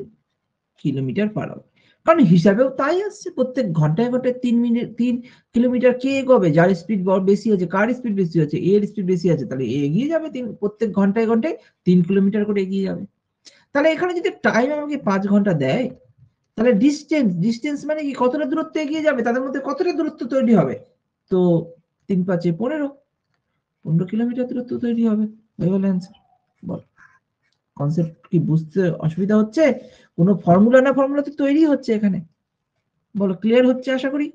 কিলোমিটার পার আওয়ার। কারণ হিসাবেও তাই আসছে, প্রত্যেক ঘন্টায় ঘন্টায় 3 কিলোমিটার কে এগোবে? যার স্পিড বেশি আছে। কার স্পিড বেশি আছে? এর স্পিড বেশি আছে, তাহলে এগিয়ে যাবে। প্রত্যেক ঘন্টায় ঘন্টায় 3 কিলোমিটার করে এগিয়ে যাবে। তাহলে এখানে যদি টাইম আমাকে 5 ঘন্টা দেয়, তাহলে ডিস্টেন্স মানে কি? কতটা দূরত্ব এগিয়ে যাবে, তাদের মধ্যে কতটা দূরত্ব তৈরি হবে? তো 3 5 15 কিলোমিটার দূরত্ব তৈরি হবে। হয়ে গেল অ্যান্সার। বল, কনসেপ্ট কি বুঝতে অসুবিধা হচ্ছে? কোনো ফর্মুলা না ফর্মুলা তো তৈরি হচ্ছে এখানে। বলো, ক্লিয়ার হচ্ছে আশা করি।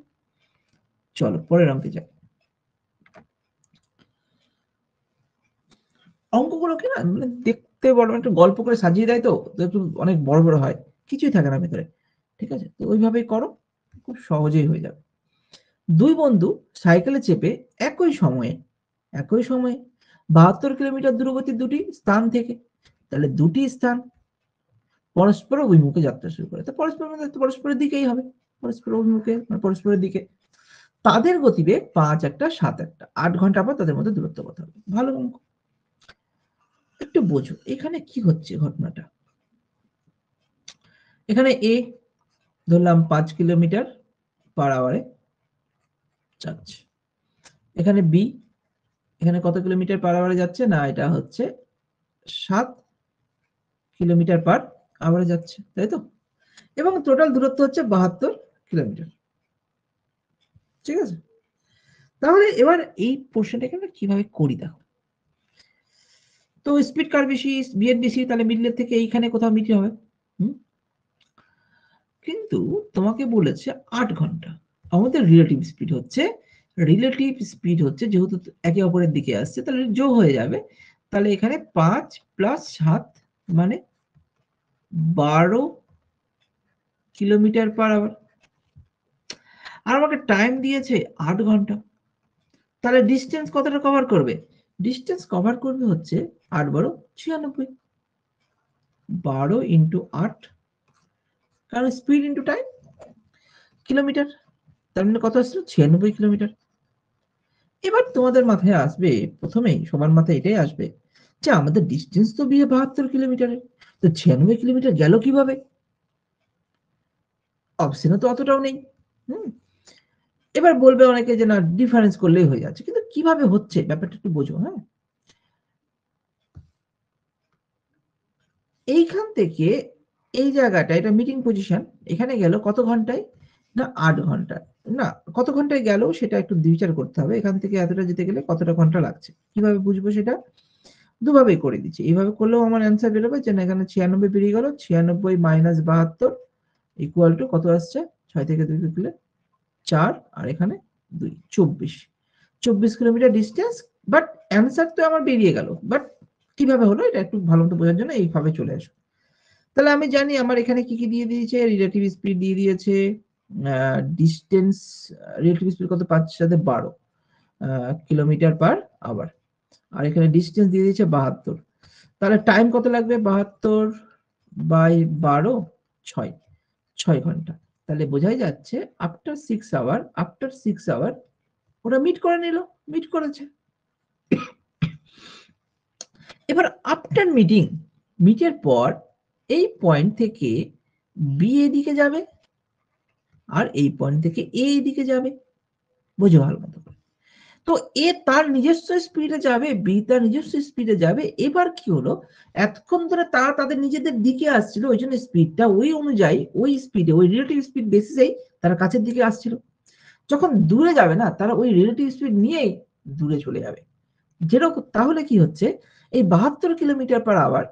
চলো পরের অঙ্কে যাই। অঙ্কগুলোকে না মানে দেখতে বড় একটা গল্প করে সাজিয়ে দেয়, তো একটু অনেক বড় বড় হয়, কিছুই থাকে না ভেতরে। ঠিক আছে, তো ওইভাবেই করো, খুব সহজেই হয়ে যাবে। দুই বন্ধু সাইকেলে চেপে একই সময়ে 72 কিলোমিটার দূরবর্তী দুটি স্থান থেকে, তাহলে দুটি স্থান পরস্পর অভিমুখে যাত্রা শুরু করে। তো পরস্পরের দিকেই হবে, পরস্পর অভিমুখে মানে পরস্পরের দিকে। তাদের গতিবেগ 5 একটা 7 একটা, 8 ঘন্টা পর তাদের মধ্যে দূরত্ব কত হবে? ভালো অঙ্ক। একটু বোঝো এখানে কি হচ্ছে ঘটনাটা। এখানে এ ধরলাম 5 কিলোমিটার পার আওয়ারে যাচ্ছে। এখানে বি, এখানে কত কিলোমিটার পার আওয়ারে যাচ্ছে? না, এটা হচ্ছে 7 কিলোমিটার পার আওয়ারে যাচ্ছে, তাই তো? এবং টোটাল দূরত্ব হচ্ছে 72 কিলোমিটার। ঠিক আছে, তাহলে এবার এই পোর্শনটাকে আমরা কিভাবে করি দেখো। তো স্পিড কার বেশি, বি এর বেশি, তাহলে মিডলের থেকে এইখানে কোথাও মিডল হবে। কিন্তু তোমাকে বলেছে 8 ঘন্টা। আমাদের রিলেটিভ স্পিড হচ্ছে যেহেতু একে অপরের দিকে আসছে, তাহলে যোগ হয়ে যাবে। তাহলে এখানে 5 প্লাস 7 মানে 12 কিলোমিটার পার আওয়ার। আর আমাকে টাইম দিয়েছে 8 ঘন্টা। তাহলে ডিস্টেন্স কতটা কভার করবে? ডিস্টেন্স কভার করবে হচ্ছে 8 12 96, 12 ইন্টু 8, কারণ স্পিড ইন্টু টাইম কিলোমিটার, তার মানে কত আসছে? 96 কিলোমিটার। এবার তোমাদের মাথায় আসবে, প্রথমেই সবার মাথায় এটাই আসবে যে আমাদের ডিস্টেন্স তো 72 কিলোমিটারের, তো 96 কিলোমিটার গেল কিভাবে? অপশনে তো অতটাও নেই। এবার বলবে অনেকে যে না, ডিফারেন্স করলেই হয়ে যাচ্ছে, কিন্তু কিভাবে হচ্ছে ব্যাপারটা একটু বোঝো। হ্যাঁ, এইখান থেকে এই জায়গাটা, এটা মিটিং পজিশন, এখানে গেল কত ঘন্টায়? না 8 ঘন্টা। না, কত ঘন্টায় গেল সেটা একটু বিচার করতে হবে। এখান থেকে এতটা যেতে গেলে কতটা ঘন্টা লাগছে, কিভাবে বুঝবো সেটা? দুভাবেই করে দিচ্ছি। এইভাবে করলেও আমার অ্যান্সার বেরোবে যে না, এখানে 96 বেরিয়ে গেল, 96 মাইনাস 72 ইকুয়াল টু কত আসছে? 6 থেকে 2 গেলে 4, আর এখানে 2, 24 কিলোমিটার ডিস্টেন্স। বাট অ্যান্সার তো আমার বেরিয়ে গেল, বাট কিভাবে হলো এটা একটু ভালো মতো বোঝার জন্য এইভাবে চলে আসো। তাহলে আমি জানি আমার এখানে কি কি দিয়ে দিয়েছে, রিলেটিভ স্পিড দিয়ে দিয়েছে, ডিস্টেন্স, রিলেটিভ স্পিড কত? 5 সাথে 12 কিলোমিটার পার আওয়ার, আর এখানে ডিস্টেন্স দিয়ে দিয়েছে 72। তাহলে টাইম কত লাগবে? 72 বাই 12 6 ঘন্টা। তাহলে বোঝাই যাচ্ছে আফটার 6 আওয়ার ওরা মিট করে নিল, মিট করেছে। এবার আফটার মিটের পর এই পয়েন্ট থেকে বি এদিকে যাবে আর এই পয়েন্ট থেকে এ এদিকে যাবে, বোঝো ভালো মতো। তো এ তার নিজস্ব স্পিডে যাবে, বি তার নিজস্ব স্পিডে যাবে। এবার কি হলো, এতক্ষণ ধরে তারা তাদের নিজেদের দিকে আসছিল, ওই জন্য স্পিডটা ওই অনুযায়ী, ওই স্পিডে, ওই রিলেটিভ স্পিড বেসিসেই তারা কাছের দিকে আসছিল। যখন দূরে যাবে না, তারা ওই রিলেটিভ স্পিড নিয়েই দূরে চলে যাবে। যেরকম তাহলে কি হচ্ছে, এই 72 কিলোমিটার পার আওয়ার,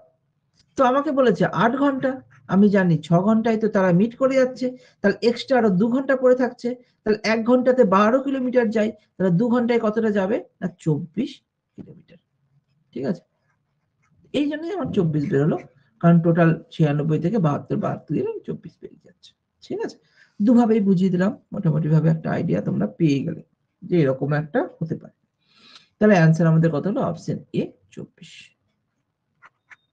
তো আমাকে বলেছে 8 ঘন্টা, আমি জানি 6 ঘন্টায় তো তারা মিট করে যাচ্ছে, তাহলে এক্সট্রা আরো 2 ঘন্টা পড়ে থাকছে, তাহলে 1 ঘন্টাতে 12 কিলোমিটার যায়, তাহলে 2 ঘন্টায় কতটা যাবে না 24 কিলোমিটার। ঠিক আছে, এই জন্যই আমার 24 বেরোলো, কারণ টোটাল 96 থেকে 72 দিলে 24 বেরিয়ে যাচ্ছে। ঠিক আছে, দুভাবেই বুঝিয়ে দিলাম, মোটামুটি ভাবে একটা আইডিয়া তোমরা পেয়ে গেলে যে এরকম একটা হতে পারে। তাহলে অ্যান্সার আমাদের কত হলো, অপশন এ 24।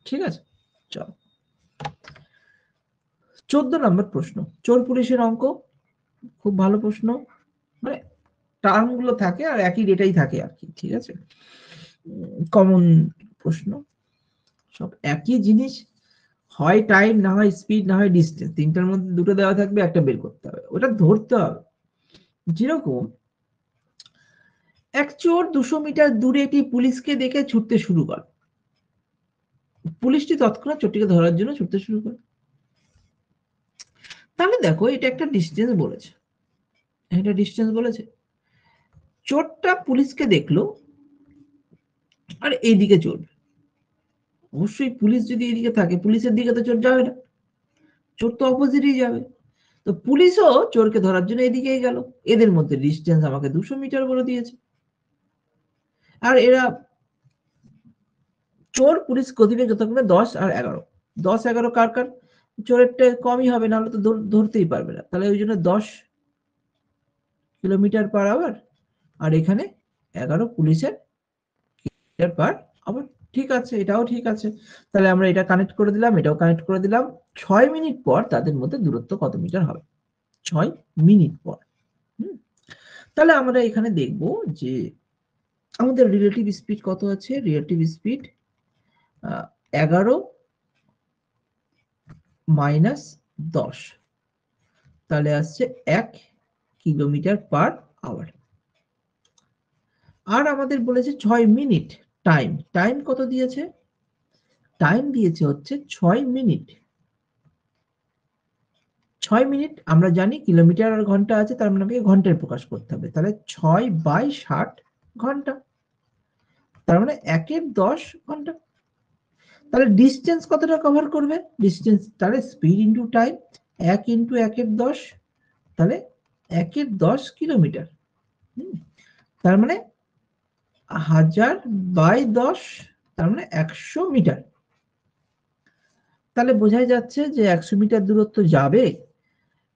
ঠিক আছে, চলো 14 নম্বর প্রশ্ন, চোর পুলিশের অঙ্ক। খুব ভালো প্রশ্ন, মানে টার্ম গুলো থাকে আর একই ডেটাই থাকে আর কি। ঠিক আছে, কমন প্রশ্ন, সব একই জিনিস, হয় টাইম, না হয় স্পিড, না হয় ডিস্টেন্স, তিনটার মধ্যে দুটো দেওয়া থাকবে, একটা বের করতে হবে, ওটা ধরতে হবে। যেরকম এক চোর 200 মিটার দূরে একটি পুলিশকে দেখে ছুটতে শুরু করে, পুলিশটি তৎক্ষণাৎ চোরটিকে ধরার জন্য ছুটতে শুরু করে। তাহলে দেখো এটা একটা ডিস্টেন্স বলেছে, এটা ডিস্টেন্স বলেছে। চোরটা পুলিশকে দেখলো আর এইদিকে চলবে, অবশ্যই পুলিশ যদি এইদিকে থাকে, পুলিশের দিকে তো চোর যাবে না, চোর তো অপোজিটই যাবে। তো পুলিশও চোরকে ধরার জন্য এদিকেই গেল, এদের মধ্যে ডিস্টেন্স আমাকে 200 মিটার বলে দিয়েছে। আর এরা চোর পুলিশ গতিবেগ যথাক্রমে 10 আর 11, 10 11 কার কার, চোরেরটা কমই হবে, নাহলে তো ধরতেই পারবে না, তাহলে ওই জন্য 10 কিলোমিটার পার আওয়ার, আর এখানে 11 পুলিশের কিলোমিটার পার আওয়ার। ঠিক আছে, এটাও ঠিক আছে, তাহলে আমরা এটা কানেক্ট করে দিলাম, এটাও কানেক্ট করে দিলাম। 6 মিনিট পর তাদের মধ্যে দূরত্ব কত মিটার হবে, 6 মিনিট পর। তাহলে আমরা এখানে দেখব যে আমাদের রিলেটিভ স্পিড কত আছে, রিলেটিভ স্পিড 11 মাইনাস 10, তাহলে আসছে 1 কিলোমিটার পার আওয়ার। আর আমাদের বলেছে 6 মিনিট টাইম, টাইম কত দিয়েছে, টাইম দিয়েছে হচ্ছে 6 মিনিট। 6 মিনিট আমরা জানি কিলোমিটার আর ঘন্টা আছে, তার মানে আমাকে ঘন্টায় প্রকাশ করতে হবে, তাহলে 6/60 ঘন্টা, তার মানে 1/10 ঘন্টা। তাহলে ডিস্টেন্স কতটা কভার করবে, ডিস্টেন্স তাহলে স্পিড ইন্টু টাইম, 1 ইন্টু 1/10, তাহলে 1/10 কিলোমিটার। তার মানে 1000/10, তার মানে 100 মিটার। তাহলে বোঝাই যাচ্ছে যে 100 মিটার দূরত্ব যাবে,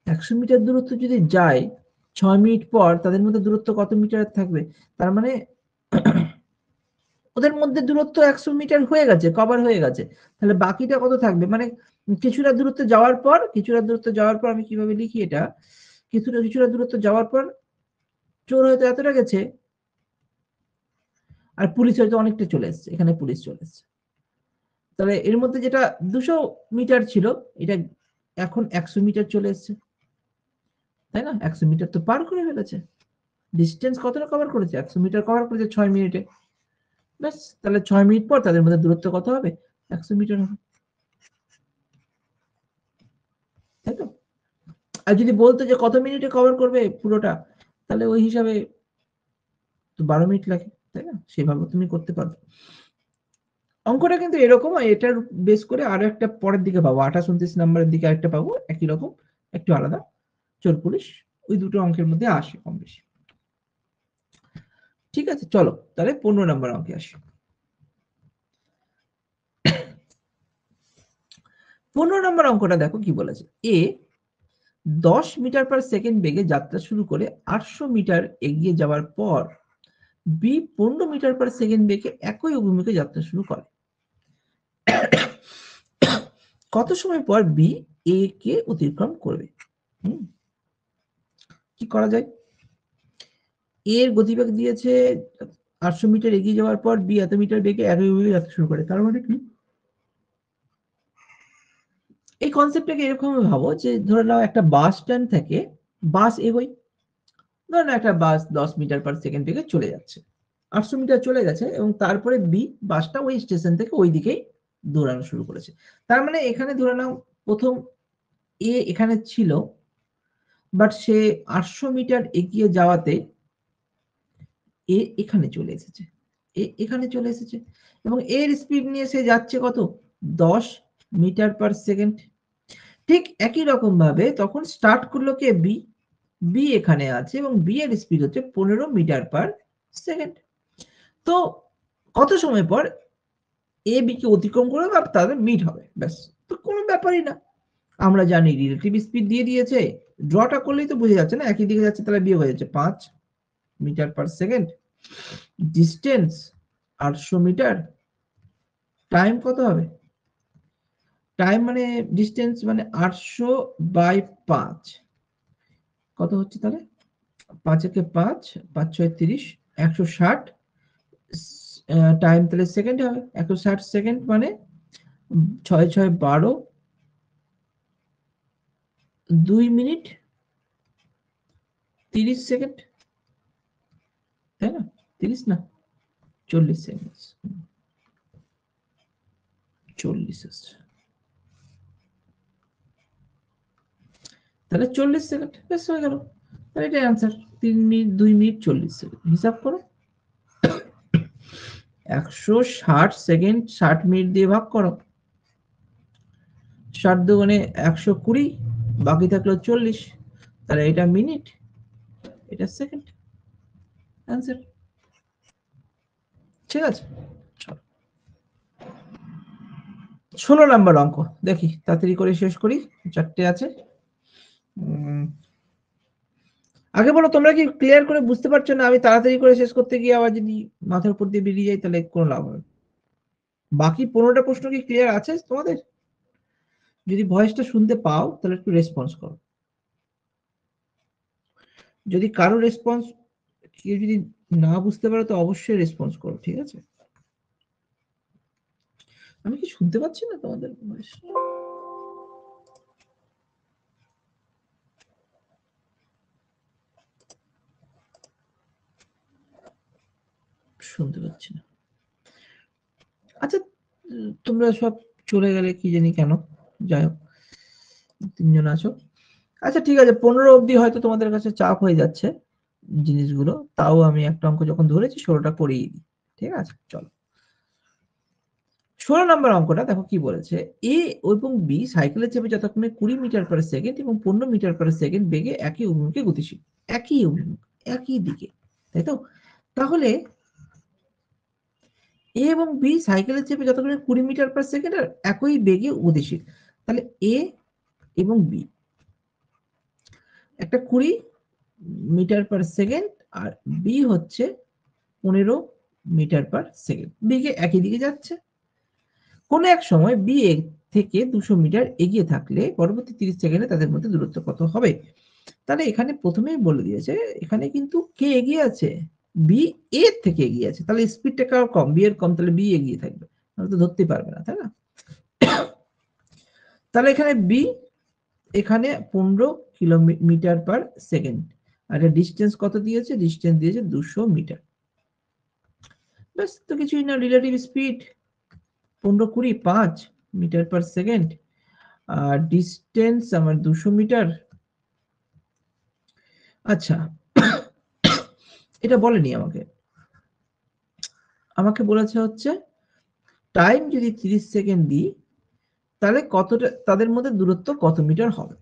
100 মিটার দূরত্ব যদি যায় 6 মিনিট পর, তাদের মধ্যে দূরত্ব কত মিটার থাকবে, তার মানে ওদের মধ্যে দূরত্ব 100 মিটার হয়ে গেছে, কভার হয়ে গেছে, তাহলে বাকিটা কত থাকবে, মানে কিছুটা দূরত্ব যাওয়ার পর আমি কিভাবে লিখি এটা, কিছুটা দূরত্ব যাওয়ার পর চোর হয়তো এতটা গেছে, আর পুলিশ হয়তো অনেকটা চলে এসছে, এখানে পুলিশ চলে এসছে, তাহলে এর মধ্যে যেটা 200 মিটার ছিল, এটা এখন 100 মিটার চলে এসছে, তাই না, 100 মিটার তো পার করে ফেলেছে। ডিস্টেন্স কতটা কভার করেছে, 100 মিটার কভার করেছে 6 মিনিটে, ব্যাস, তাহলে 6 মিনিট পর তাদের মধ্যে দূরত্ব কত হবে, 100 মিটার হবে, তাই তো। আর যদি বলতো যে কত মিনিটে কভার করবে পুরোটা, তাহলে ওই হিসাবে তো 12 মিনিট লাগে, তাই না, সেভাবে তুমি করতে পারবে। অঙ্কটা কিন্তু এরকম, এটার বেস করে আরো একটা পরের দিকে পাবো, 28 29 নাম্বারের দিকে আরেকটা পাবো, একই রকম একটু আলাদা, চোর পুলিশ, ওই দুটো অঙ্কের মধ্যে আসে কম বেশি। ঠিক আছে, চলো তাহলে 15 নম্বর অঙ্কে আসি। 15 নম্বর অঙ্কটা দেখো কি বলেছে, এ 10 মিটার পার সেকেন্ড বেগে যাত্রা শুরু করে 800 মিটার এগিয়ে যাওয়ার পর বি 15 মিটার পার সেকেন্ড বেগে একই অভিমুখে যাত্রা শুরু করে। কত সময় পর বি এ কে অতিক্রম করবে। কি করা যায়? এর গতিবেগ দিয়েছে 800 মিটার এগিয়ে যাওয়ার পর বি এত মিটার বেগে একই বেগে যাত্রা শুরু করে। তার মানে কি? এই কনসেপ্টটাকে এরকম ভাবো যে ধরে নাও একটা বাস স্ট্যান্ড থেকে বাস এগোয়। ধরে নাও একটা বাস 10 মিটার পার সেকেন্ড বেগে চলে যাচ্ছে। 800 মিটার চলে গেছে এবং তারপরে বি বাসটা ওই স্টেশন থেকে ওই দিকেই দৌড়ানো শুরু করেছে। তার মানে এখানে ধরে নাও প্রথম এ এখানে ছিল, বাট সে 800 মিটার এগিয়ে যাওয়াতে এ এখানে চলে এসেছে। এখানে চলে এসেছে এবং এর স্পিড নিয়ে সে যাচ্ছে কত? 10 মিটার পার সেকেন্ড। ঠিক একই রকম ভাবে তখন স্টার্ট করলো কে? বি। বি এখানে আছে এবং বি এর স্পিড হচ্ছে 15 মিটার পার সেকেন্ড। তো কত সময় পর এ বি কে অতিক্রম করবে বা তাদের মিট হবে, ব্যাস। তো কোনো ব্যাপারই না। আমরা জানি রিলেটিভ স্পিড দিয়ে দিয়েছে, ড্রটা করলেই তো বোঝা যাচ্ছে না একই দিকে যাচ্ছে, তাহলে বিয়োগ হয়ে যাচ্ছে 5 metre per second. Distance 800 metre, time কত হবে? টাইম মানে ডিস্টেন্স মানে 800 বাই 5 কত হচ্ছে তাহলে? 5 একে 5, 5 6 30, 160 টাইম তাহলে সেকেন্ড হবে। 160 সেকেন্ড মানে 6 6 12, 2 মিনিট 30 সেকেন্ড, তাই না? 30 না 40 সেকেন্ড, 40 তাহলে 40 সেকেন্ড, বেশ হয়ে গেল। তাহলে এটাই আনসার। 3 minute 2 minute 40 second. হিসাব করো, 160 সেকেন্ড 60 মিনিট দিয়ে ভাগ করো, 60 দুগুণে 120, বাকি থাকলো 40, তাহলে এটা মিনিট, এটা সেকেন্ড। আনসার। ঠিক আছে, 16 নাম্বার অঙ্ক দেখি, তাড়াতাড়ি করে শেষ করি, 4টে আছে। আগে বলো তোমরা কি ক্লিয়ার করে বুঝতে পারছো না? আমি তাড়াতাড়ি করে শেষ করতে গিয়ে আবার যদি মাথার উপর দিয়ে বেরিয়ে যায় তাহলে কোনো লাভ হবে। বাকি 15টা প্রশ্ন কি ক্লিয়ার আছে তোমাদের? যদি ভয়েসটা শুনতে পাও তাহলে একটু রেসপন্স করো। যদি কারো রেসপন্স কেউ যদি না বুঝতে পারো তো অবশ্যই রেসপন্স করো, ঠিক আছে? আমি কি শুনতে পাচ্ছি না তোমাদের ভয়েস? শুনতে পাচ্ছি না। আচ্ছা, তোমরা সব চলে গেলে কি জানি কেন, যাই হোক 3 জন আছো। আচ্ছা ঠিক আছে, 15 অবধি হয়তো তোমাদের কাছে চাপ হয়ে যাচ্ছে জিনিসগুলো, তাও আমি একটা অঙ্ক যখন ধরেছি 16টা করেই দিই, ঠিক আছে? চলো 16 নম্বর অঙ্কটা দেখো কি বলেছে। এ এবং বি সাইকেলে চেপে যতক্ষণে 20 মিটার পার সেকেন্ড এবং 15 মিটার পার সেকেন্ড বেগে একই অভিমুখে গতিশীল, একই অভিমুখ একই দিকে, তাই তো? তাহলে এ এবং বি সাইকেলে চেপে যতক্ষণে 20 মিটার পার সেকেন্ড আর একই বেগে গতিশীল, তাহলে এ এবং বি একটা 20 মিটার পার সেকেন্ড আর বি হচ্ছে 15 মিটার পার সেকেন্ড বেগে একই দিকে যাচ্ছে। কোন এক সময় বি থেকে 200 মিটার এগিয়ে থাকলে পরবর্তী 30 সেকেন্ডে তাদের মধ্যে দূরত্ব কত হবে? তাহলে এখানে প্রথমেই বলে দিয়েছে এখানে কিন্তু কে এগিয়ে আছে? বি এর থেকে এগিয়ে আছে, তাহলে স্পিডটা কার কম? বি এর কম, তাহলে বি এগিয়ে থাকবে, তাহলে তো ধরতে পারবে না, তাই না? তাহলে এখানে বি এখানে 15 কিলোমিটার পার সেকেন্ড আর ডিস্টেন্স কত দিয়েছে? ডিস্টেন্স দিয়েছে 200 মিটার। ব্যাস, তো কিছুই না, relative speed 15 20 5 metre per second আর ডিস্টেন্স আমার 200 মিটার। আচ্ছা এটা বলেনি আমাকে, আমাকে বলেছে হচ্ছে টাইম যদি 30 সেকেন্ড দিই তাহলে কতটা তাদের মধ্যে দূরত্ব কত মিটার হবে।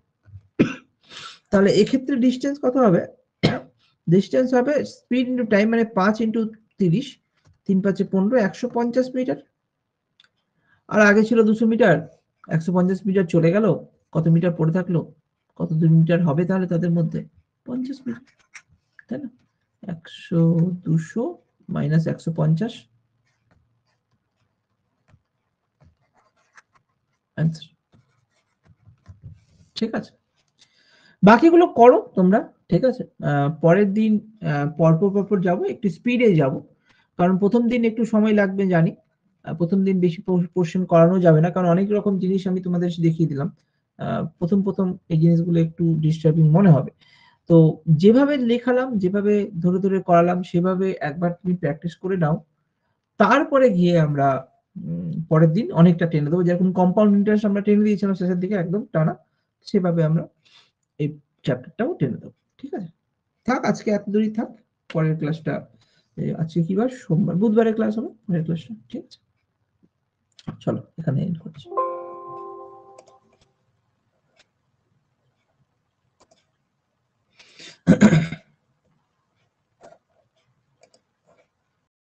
তাহলে এক্ষেত্রে ডিস্টেন্স কত হবে? ডিস্টেন্স হবে স্পিড ইন্টু টাইম মানে 5 ইন্টু 30, 3 5 15, 150 মিটার। আর আগে ছিল 200 মিটার, 150 মিটার চলে গেল, কত মিটার পড়ে থাকলো? কত 2 মিটার হবে তাহলে তাদের মধ্যে? 50 মিটার, তাই না? 100 200 মাইনাস 150 आंसर। ঠিক আছে, বাকিগুলো করো তোমরা, ঠিক আছে। পরের দিন পরপর যাবো, একটু স্পিডে যাব, কারণ প্রথম দিন একটু সময় লাগবে জানি। প্রথম দিন বেশি পোর্শন করানো যাবে না, কারণ অনেক রকম জিনিস আমি তোমাদের দেখিয়ে দিলাম। প্রথম এই জিনিসগুলো একটু ডিস্টার্বিং মনে হবে। তো যেভাবে লেখালাম, যেভাবে ধরে করালাম, সেভাবে একবার তুমি প্র্যাকটিস করে নাও। তারপরে গিয়ে আমরা পরের দিন অনেকটা টেনে দেবো, যেরকম কম্পাউন্ড ইন্টারেস্ট আমরা টেনে দিয়েছিলাম শেষের দিকে একদম টানা, সেভাবে আমরা এই চ্যাপ্টারটাও টেনে দেবো। ঠিক আছে, থাক আজকে এত দূরই থাক। পরের ক্লাসটা আজকে কি বার? সোমবার, বুধবারে ক্লাস হবে পরের ক্লাসটা। ঠিক আছে, চলো এখানে এন্ড করছি।